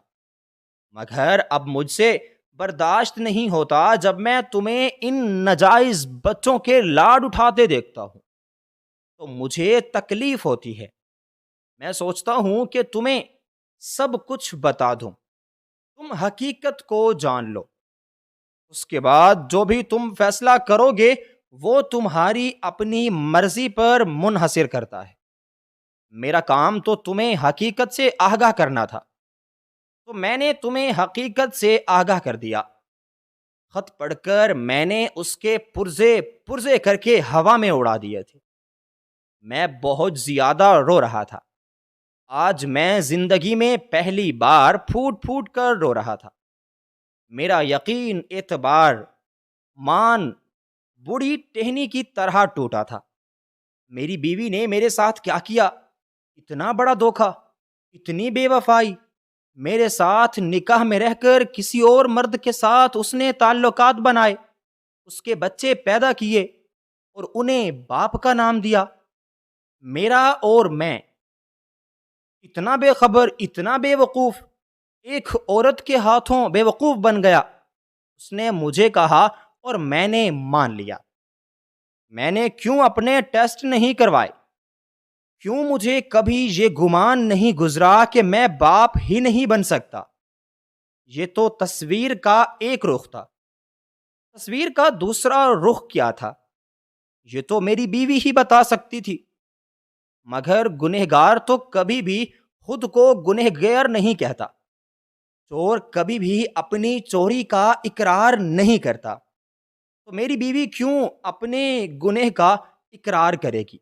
Speaker 1: مگر اب مجھ سے برداشت نہیں ہوتا جب میں تمہیں ان ناجائز بچوں کے لاڈ اٹھاتے دیکھتا ہوں تو مجھے تکلیف ہوتی ہے۔ میں سوچتا ہوں کہ تمہیں سب کچھ بتا دوں، تم حقیقت کو جان لو، اس کے بعد جو بھی تم فیصلہ کرو گے وہ تمہاری اپنی مرضی پر منحصر کرتا ہے۔ میرا کام تو تمہیں حقیقت سے آگاہ کرنا تھا، تو میں نے تمہیں حقیقت سے آگاہ کر دیا۔ خط پڑھ کر میں نے اس کے پرزے پرزے کر کے ہوا میں اڑا دیے تھے۔ میں بہت زیادہ رو رہا تھا۔ آج میں زندگی میں پہلی بار پھوٹ پھوٹ کر رو رہا تھا۔ میرا یقین، اعتبار، مان بڑی ٹہنی کی طرح ٹوٹا تھا۔ میری بیوی نے میرے ساتھ کیا کیا؟ اتنا بڑا دھوکا، اتنی بے وفائی۔ میرے ساتھ نکاح میں رہ کر کسی اور مرد کے ساتھ اس نے تعلقات بنائے، اس کے بچے پیدا کیے اور انہیں باپ کا نام دیا۔ میرا اور میں اتنا بے خبر، اتنا بے وقوف، ایک عورت کے ہاتھوں بے وقوف بن گیا۔ اس نے مجھے کہا اور میں نے مان لیا۔ میں نے کیوں اپنے ٹیسٹ نہیں کروائے؟ کیوں مجھے کبھی یہ گمان نہیں گزرا کہ میں باپ ہی نہیں بن سکتا؟ یہ تو تصویر کا ایک رخ تھا۔ تصویر کا دوسرا رخ کیا تھا یہ تو میری بیوی ہی بتا سکتی تھی۔ مگر گنہگار تو کبھی بھی خود کو گنہگار نہیں کہتا، چور کبھی بھی اپنی چوری کا اقرار نہیں کرتا، تو میری بیوی کیوں اپنے گنہ کا اقرار کرے گی؟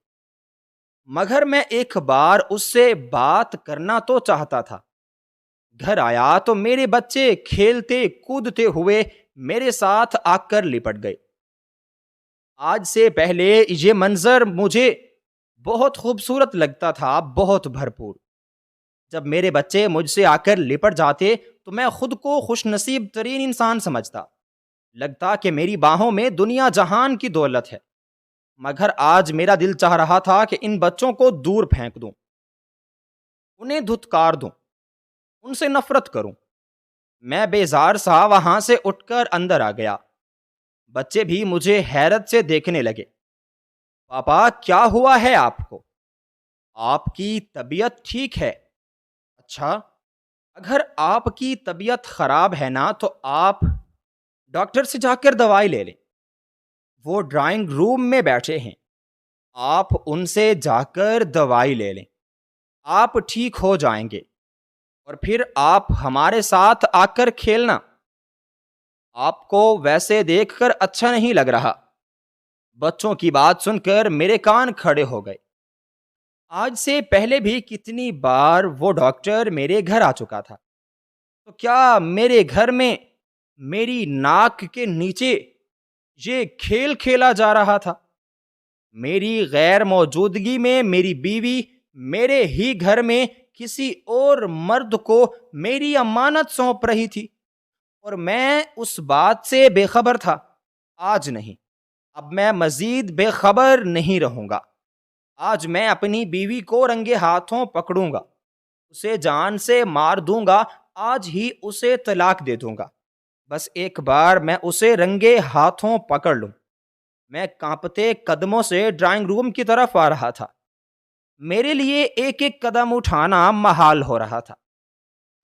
Speaker 1: مگر میں ایک بار اس سے بات کرنا تو چاہتا تھا۔ گھر آیا تو میرے بچے کھیلتے کودتے ہوئے میرے ساتھ آ کر لپٹ گئے۔ آج سے پہلے یہ منظر مجھے بہت خوبصورت لگتا تھا، بہت بھرپور۔ جب میرے بچے مجھ سے آ کر لپٹ جاتے تو میں خود کو خوش نصیب ترین انسان سمجھتا، لگتا کہ میری باہوں میں دنیا جہان کی دولت ہے۔ مگر آج میرا دل چاہ رہا تھا کہ ان بچوں کو دور پھینک دوں، انہیں دھتکار دوں، ان سے نفرت کروں۔ میں بیزار سا وہاں سے اٹھ کر اندر آ گیا۔ بچے بھی مجھے حیرت سے دیکھنے لگے۔ پاپا، کیا ہوا ہے آپ کو؟ آپ کی طبیعت ٹھیک ہے؟ اچھا، اگر آپ کی طبیعت خراب ہے نا تو آپ ڈاکٹر سے جا کر دوائی لے لیں، وہ ڈرائنگ روم میں بیٹھے ہیں، آپ ان سے جا کر دوائی لے لیں، آپ ٹھیک ہو جائیں گے، اور پھر آپ ہمارے ساتھ آ کر کھیلنا۔ آپ کو ویسے دیکھ کر اچھا نہیں لگ رہا۔ بچوں کی بات سن کر میرے کان کھڑے ہو گئے۔ آج سے پہلے بھی کتنی بار وہ ڈاکٹر میرے گھر آ چکا تھا، تو کیا میرے گھر میں میری ناک کے نیچے یہ کھیل کھیلا جا رہا تھا؟ میری غیر موجودگی میں میری بیوی میرے ہی گھر میں کسی اور مرد کو میری امانت سونپ رہی تھی، اور میں اس بات سے بے خبر تھا۔ آج نہیں، اب میں مزید بے خبر نہیں رہوں گا۔ آج میں اپنی بیوی کو رنگے ہاتھوں پکڑوں گا، اسے جان سے مار دوں گا، آج ہی اسے طلاق دے دوں گا۔ بس ایک بار میں اسے رنگے ہاتھوں پکڑ لوں۔ میں کانپتے قدموں سے ڈرائنگ روم کی طرف آ رہا تھا۔ میرے لیے ایک ایک قدم اٹھانا محال ہو رہا تھا۔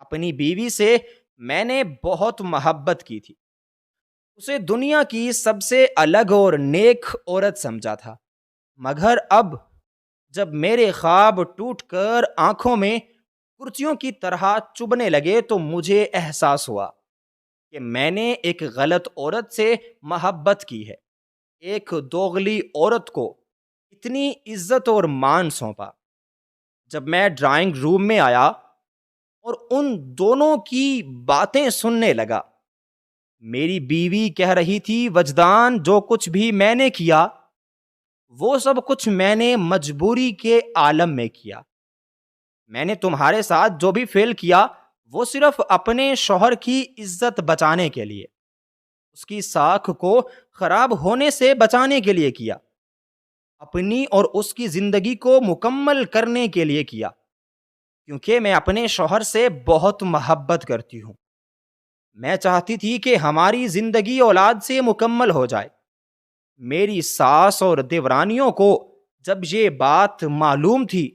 Speaker 1: اپنی بیوی سے میں نے بہت محبت کی تھی، اسے دنیا کی سب سے الگ اور نیک عورت سمجھا تھا۔ مگر اب جب میرے خواب ٹوٹ کر آنکھوں میں کرچیوں کی طرح چبھنے لگے تو مجھے احساس ہوا کہ میں نے ایک غلط عورت سے محبت کی ہے، ایک دوغلی عورت کو اتنی عزت اور مان سونپا۔ جب میں ڈرائنگ روم میں آیا اور ان دونوں کی باتیں سننے لگا، میری بیوی کہہ رہی تھی، وجدان، جو کچھ بھی میں نے کیا وہ سب کچھ میں نے مجبوری کے عالم میں کیا۔ میں نے تمہارے ساتھ جو بھی فعل کیا وہ صرف اپنے شوہر کی عزت بچانے کے لیے، اس کی ساکھ کو خراب ہونے سے بچانے کے لیے کیا، اپنی اور اس کی زندگی کو مکمل کرنے کے لیے کیا، کیونکہ میں اپنے شوہر سے بہت محبت کرتی ہوں۔ میں چاہتی تھی کہ ہماری زندگی اولاد سے مکمل ہو جائے۔ میری ساس اور دیورانیوں کو جب یہ بات معلوم تھی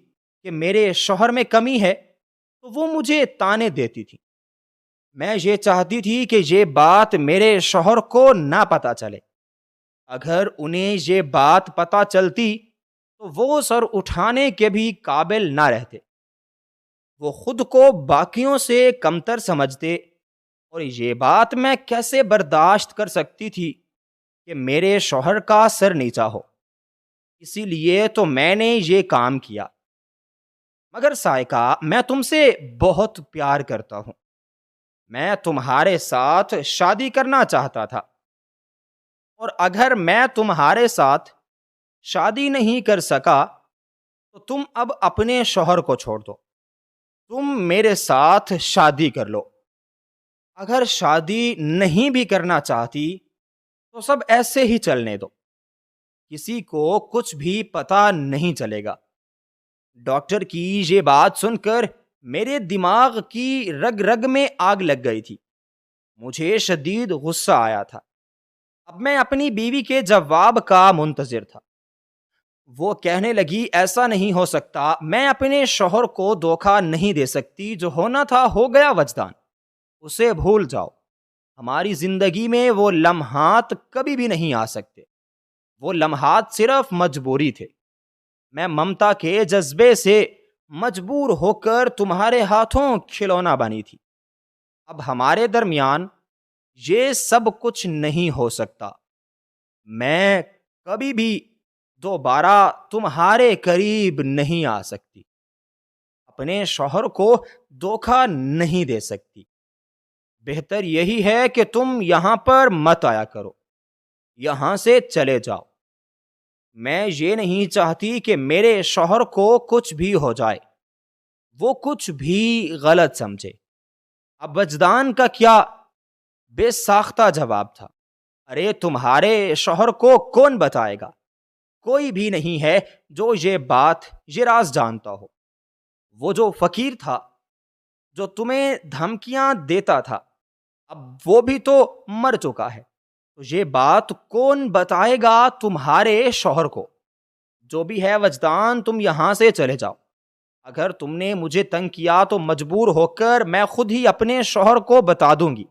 Speaker 1: کہ میرے شوہر میں کمی ہے تو وہ مجھے تانے دیتی تھی۔ میں یہ چاہتی تھی کہ یہ بات میرے شوہر کو نہ پتہ چلے۔ اگر انہیں یہ بات پتہ چلتی تو وہ سر اٹھانے کے بھی قابل نہ رہتے۔ وہ خود کو باقیوں سے کمتر سمجھتے، اور یہ بات میں کیسے برداشت کر سکتی تھی کہ میرے شوہر کا سر نیچا ہو۔ اسی لیے تو میں نے یہ کام کیا۔ مگر سائقہ، میں تم سے بہت پیار کرتا ہوں۔ میں تمہارے ساتھ شادی کرنا چاہتا تھا، اور اگر میں تمہارے ساتھ شادی نہیں کر سکا تو تم اب اپنے شوہر کو چھوڑ دو، تم میرے ساتھ شادی کر لو۔ اگر شادی نہیں بھی کرنا چاہتی تو سب ایسے ہی چلنے دو، کسی کو کچھ بھی پتہ نہیں چلے گا۔ ڈاکٹر کی یہ بات سن کر میرے دماغ کی رگ رگ میں آگ لگ گئی تھی۔ مجھے شدید غصہ آیا تھا۔ اب میں اپنی بیوی کے جواب کا منتظر تھا۔ وہ کہنے لگی، ایسا نہیں ہو سکتا، میں اپنے شوہر کو دھوکہ نہیں دے سکتی، جو ہونا تھا ہو گیا وجدان، اسے بھول جاؤ۔ ہماری زندگی میں وہ لمحات کبھی بھی نہیں آ سکتے، وہ لمحات صرف مجبوری تھے۔ میں ممتا کے جذبے سے مجبور ہو کر تمہارے ہاتھوں کھلونا بنی تھی۔ اب ہمارے درمیان یہ سب کچھ نہیں ہو سکتا۔ میں کبھی بھی دوبارہ تمہارے قریب نہیں آ سکتی، اپنے شوہر کو دھوکہ نہیں دے سکتی۔ بہتر یہی ہے کہ تم یہاں پر مت آیا کرو، یہاں سے چلے جاؤ۔ میں یہ نہیں چاہتی کہ میرے شوہر کو کچھ بھی ہو جائے، وہ کچھ بھی غلط سمجھے۔ اب وجدان کا کیا بے ساختہ جواب تھا۔ ارے تمہارے شوہر کو کون بتائے گا؟ کوئی بھی نہیں ہے جو یہ راز جانتا ہو۔ وہ جو فقیر تھا، جو تمہیں دھمکیاں دیتا تھا، اب وہ بھی تو مر چکا ہے۔ تو یہ بات کون بتائے گا تمہارے شوہر کو؟ جو بھی ہے وجدان، تم یہاں سے چلے جاؤ۔ اگر تم نے مجھے تنگ کیا تو مجبور ہو کر میں خود ہی اپنے شوہر کو بتا دوں گی،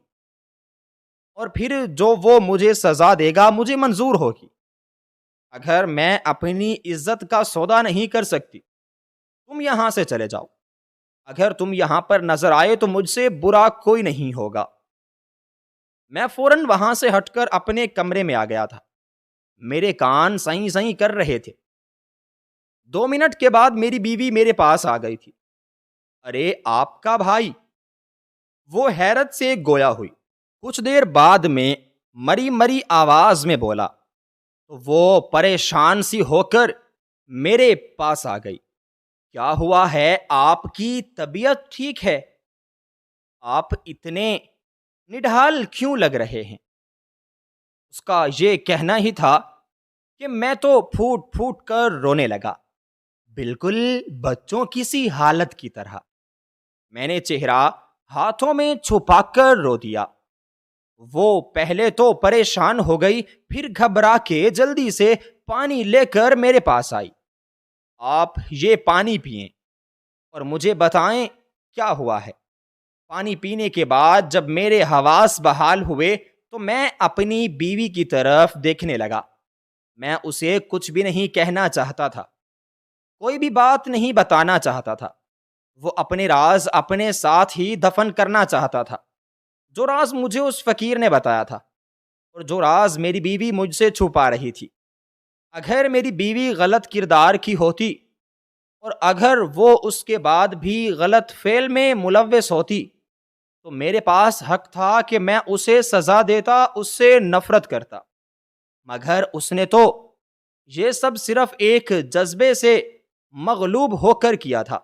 Speaker 1: اور پھر جو وہ مجھے سزا دے گا مجھے منظور ہوگی۔ اگر میں اپنی عزت کا سودا نہیں کر سکتی، تم یہاں سے چلے جاؤ۔ اگر تم یہاں پر نظر آئے تو مجھ سے برا کوئی نہیں ہوگا۔ میں فوراً وہاں سے ہٹ کر اپنے کمرے میں آ گیا تھا۔ میرے کان سائیں سائیں کر رہے تھے۔ 2 منٹ کے بعد میری بیوی میرے پاس آ گئی تھی۔ ارے آپ کا بھائی، وہ حیرت سے گویا ہوئی۔ کچھ دیر بعد میں مری مری آواز میں بولا تو وہ پریشان سی ہو کر میرے پاس آ گئی۔ کیا ہوا ہے؟ آپ کی طبیعت ٹھیک ہے؟ آپ اتنے نڈھال کیوں لگ رہے ہیں؟ اس کا یہ کہنا ہی تھا کہ میں تو پھوٹ پھوٹ کر رونے لگا، بالکل بچوں کی سی حالت کی طرح۔ میں نے چہرہ ہاتھوں میں چھپا کر رو دیا۔ وہ پہلے تو پریشان ہو گئی، پھر گھبرا کے جلدی سے پانی لے کر میرے پاس آئی۔ آپ یہ پانی پئیں اور مجھے بتائیں کیا ہوا ہے۔ پانی پینے کے بعد جب میرے حواس بحال ہوئے تو میں اپنی بیوی کی طرف دیکھنے لگا۔ میں اسے کچھ بھی نہیں کہنا چاہتا تھا، کوئی بھی بات نہیں بتانا چاہتا تھا۔ وہ اپنے راز اپنے ساتھ ہی دفن کرنا چاہتا تھا، جو راز مجھے اس فقیر نے بتایا تھا، اور جو راز میری بیوی مجھ سے چھپا رہی تھی۔ اگر میری بیوی غلط کردار کی ہوتی، اور اگر وہ اس کے بعد بھی غلط فعل میں ملوث ہوتی، تو میرے پاس حق تھا کہ میں اسے سزا دیتا، اس سے نفرت کرتا۔ مگر اس نے تو یہ سب صرف ایک جذبے سے مغلوب ہو کر کیا تھا،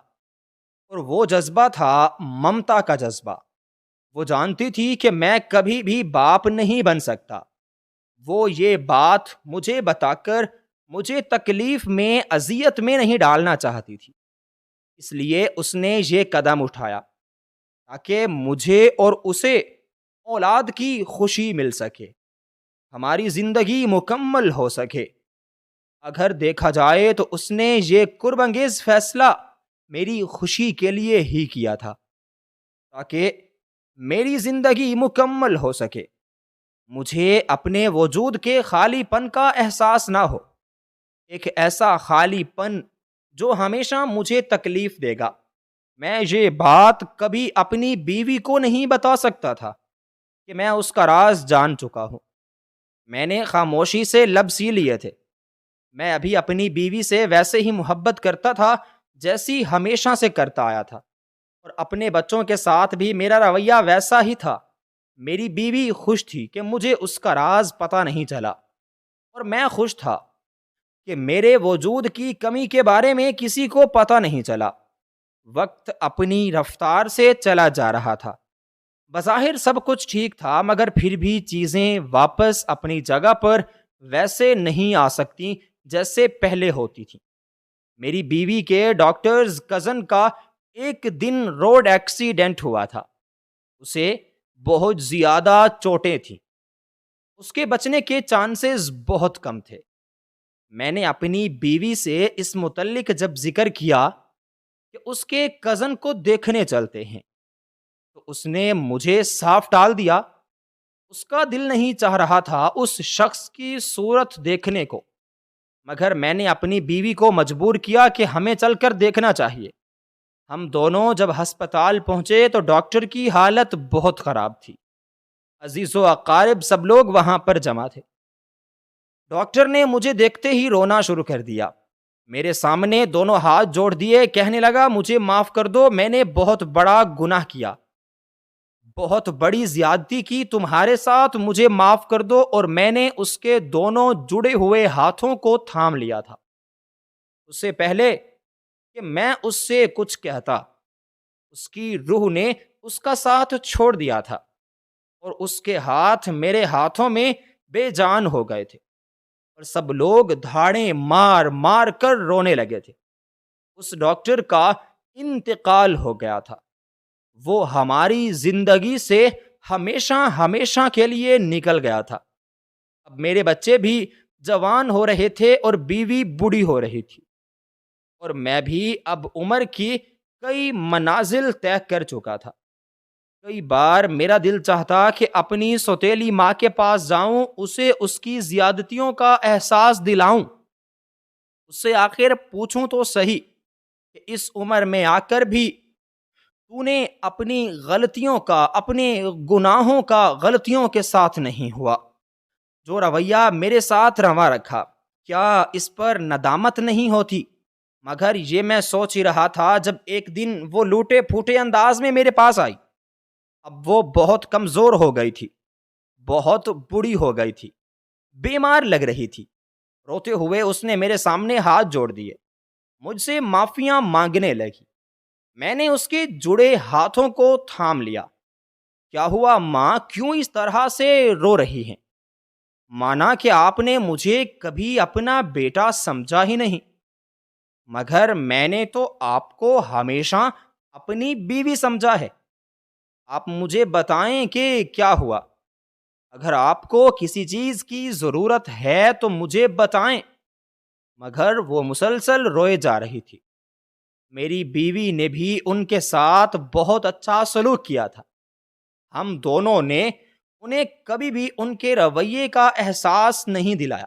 Speaker 1: اور وہ جذبہ تھا ممتا کا جذبہ۔ وہ جانتی تھی کہ میں کبھی بھی باپ نہیں بن سکتا۔ وہ یہ بات مجھے بتا کر مجھے تکلیف میں، اذیت میں نہیں ڈالنا چاہتی تھی، اس لیے اس نے یہ قدم اٹھایا تاکہ مجھے اور اسے اولاد کی خوشی مل سکے، ہماری زندگی مکمل ہو سکے۔ اگر دیکھا جائے تو اس نے یہ قرب انگیز فیصلہ میری خوشی کے لیے ہی کیا تھا، تاکہ میری زندگی مکمل ہو سکے، مجھے اپنے وجود کے خالی پن کا احساس نہ ہو، ایک ایسا خالی پن جو ہمیشہ مجھے تکلیف دے گا۔ میں یہ بات کبھی اپنی بیوی کو نہیں بتا سکتا تھا کہ میں اس کا راز جان چکا ہوں۔ میں نے خاموشی سے لب سی لیے تھے۔ میں ابھی اپنی بیوی سے ویسے ہی محبت کرتا تھا جیسی ہمیشہ سے کرتا آیا تھا، اور اپنے بچوں کے ساتھ بھی میرا رویہ ویسا ہی تھا۔ میری بیوی خوش تھی کہ مجھے اس کا راز پتہ نہیں چلا، اور میں خوش تھا کہ میرے وجود کی کمی کے بارے میں کسی کو پتہ نہیں چلا۔ وقت اپنی رفتار سے چلا جا رہا تھا۔ بظاہر سب کچھ ٹھیک تھا، مگر پھر بھی چیزیں واپس اپنی جگہ پر ویسے نہیں آ سکتی جیسے پہلے ہوتی تھیں۔ میری بیوی کے ڈاکٹرز کزن کا ایک دن روڈ ایکسیڈنٹ ہوا تھا۔ اسے بہت زیادہ چوٹیں تھیں، اس کے بچنے کے چانسز بہت کم تھے۔ میں نے اپنی بیوی سے اس متعلق جب ذکر کیا کہ اس کے کزن کو دیکھنے چلتے ہیں، تو اس نے مجھے صاف ٹال دیا۔ اس کا دل نہیں چاہ رہا تھا اس شخص کی صورت دیکھنے کو، مگر میں نے اپنی بیوی کو مجبور کیا کہ ہمیں چل کر دیکھنا چاہیے۔ ہم دونوں جب ہسپتال پہنچے تو ڈاکٹر کی حالت بہت خراب تھی۔ عزیز و اقارب سب لوگ وہاں پر جمع تھے۔ ڈاکٹر نے مجھے دیکھتے ہی رونا شروع کر دیا، میرے سامنے دونوں ہاتھ جوڑ دیے، کہنے لگا مجھے معاف کر دو، میں نے بہت بڑا گناہ کیا، بہت بڑی زیادتی کی تمہارے ساتھ، مجھے معاف کر دو۔ اور میں نے اس کے دونوں جڑے ہوئے ہاتھوں کو تھام لیا تھا۔ اس سے پہلے کہ میں اس سے کچھ کہتا، اس کی روح نے اس کا ساتھ چھوڑ دیا تھا، اور اس کے ہاتھ میرے ہاتھوں میں بے جان ہو گئے تھے، اور سب لوگ دھاڑیں مار مار کر رونے لگے تھے۔ اس ڈاکٹر کا انتقال ہو گیا تھا، وہ ہماری زندگی سے ہمیشہ ہمیشہ کے لیے نکل گیا تھا۔ اب میرے بچے بھی جوان ہو رہے تھے اور بیوی بوڑھی ہو رہی تھی، اور میں بھی اب عمر کی کئی منازل طے کر چکا تھا۔ کئی بار میرا دل چاہتا کہ اپنی سوتیلی ماں کے پاس جاؤں، اسے اس کی زیادتیوں کا احساس دلاؤں، اس سے آخر پوچھوں تو صحیح کہ اس عمر میں آ کر بھی تو نے اپنی غلطیوں کا، اپنے گناہوں کا غلطیوں کے ساتھ نہیں ہوا، جو رویہ میرے ساتھ روا رکھا، کیا اس پر ندامت نہیں ہوتی؟ مگر یہ میں سوچ ہی رہا تھا جب ایک دن وہ لوٹے پھوٹے انداز میں میرے پاس آئی۔ اب وہ بہت کمزور ہو گئی تھی، بہت بوڑھی ہو گئی تھی، بیمار لگ رہی تھی۔ روتے ہوئے اس نے میرے سامنے ہاتھ جوڑ دیے، مجھ سے معافیاں مانگنے لگی۔ میں نے اس کے جڑے ہاتھوں کو تھام لیا۔ کیا ہوا ماں، کیوں اس طرح سے رو رہی ہیں؟ مانا کہ آپ نے مجھے کبھی اپنا بیٹا سمجھا ہی نہیں، مگر میں نے تو آپ کو ہمیشہ اپنی بیوی سمجھا ہے۔ آپ مجھے بتائیں کہ کیا ہوا؟ اگر آپ کو کسی چیز کی ضرورت ہے تو مجھے بتائیں۔ مگر وہ مسلسل روئے جا رہی تھی۔ میری بیوی نے بھی ان کے ساتھ بہت اچھا سلوک کیا تھا۔ ہم دونوں نے انہیں کبھی بھی ان کے رویے کا احساس نہیں دلایا،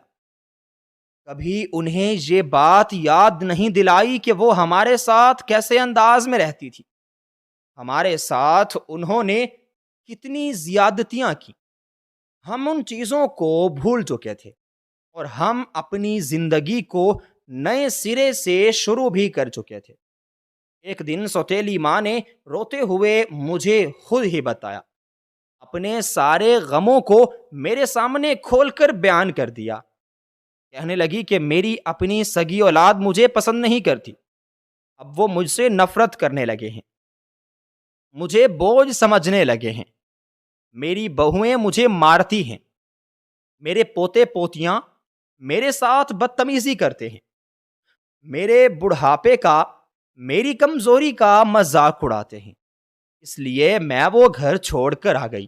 Speaker 1: کبھی انہیں یہ بات یاد نہیں دلائی کہ وہ ہمارے ساتھ کیسے انداز میں رہتی تھی، ہمارے ساتھ انہوں نے کتنی زیادتیاں کی۔ ہم ان چیزوں کو بھول چکے تھے، اور ہم اپنی زندگی کو نئے سرے سے شروع بھی کر چکے تھے۔ ایک دن سوتیلی ماں نے روتے ہوئے مجھے خود ہی بتایا، اپنے سارے غموں کو میرے سامنے کھول کر بیان کر دیا۔ کہنے لگی کہ میری اپنی سگی اولاد مجھے پسند نہیں کرتی، اب وہ مجھ سے نفرت کرنے لگے ہیں، مجھے بوجھ سمجھنے لگے ہیں، میری بہویں مجھے مارتی ہیں، میرے پوتے پوتیاں میرے ساتھ بدتمیزی کرتے ہیں، میرے بڑھاپے کا، میری کمزوری کا مذاق اڑاتے ہیں، اس لیے میں وہ گھر چھوڑ کر آ گئی۔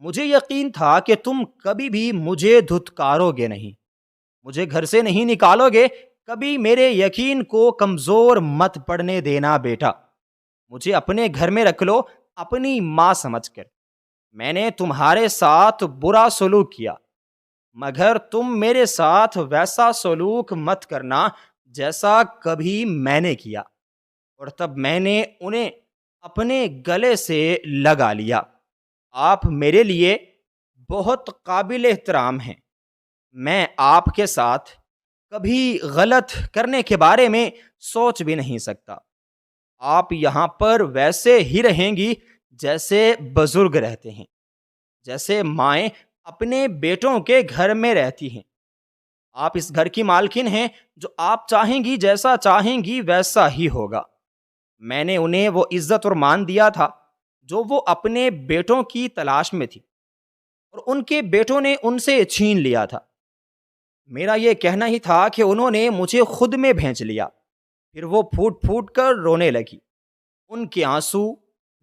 Speaker 1: مجھے یقین تھا کہ تم کبھی بھی مجھے دھتکارو گے نہیں، مجھے گھر سے نہیں نکالو گے، کبھی میرے یقین کو کمزور مت پڑنے دینا بیٹا. مجھے اپنے گھر میں رکھ لو اپنی ماں سمجھ کر. میں نے تمہارے ساتھ برا سلوک کیا مگر تم میرے ساتھ ویسا سلوک مت کرنا جیسا کبھی میں نے کیا. اور تب میں نے انہیں اپنے گلے سے لگا لیا. آپ میرے لیے بہت قابل احترام ہیں. میں آپ کے ساتھ کبھی غلط کرنے کے بارے میں سوچ بھی نہیں سکتا. آپ یہاں پر ویسے ہی رہیں گی جیسے بزرگ رہتے ہیں، جیسے مائیں اپنے بیٹوں کے گھر میں رہتی ہیں. آپ اس گھر کی مالکن ہیں، جو آپ چاہیں گی جیسا چاہیں گی ویسا ہی ہوگا. میں نے انہیں وہ عزت اور مان دیا تھا جو وہ اپنے بیٹوں کی تلاش میں تھی اور ان کے بیٹوں نے ان سے چھین لیا تھا. میرا یہ کہنا ہی تھا کہ انہوں نے مجھے خود میں بھینچ لیا. پھر وہ پھوٹ پھوٹ کر رونے لگی. ان کے آنسو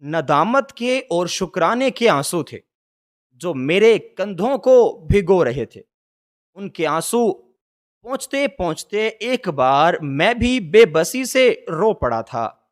Speaker 1: ندامت کے اور شکرانے کے آنسو تھے جو میرے کندھوں کو بھگو رہے تھے. ان کے آنسو پہنچتے پہنچتے ایک بار میں بھی بے بسی سے رو پڑا تھا.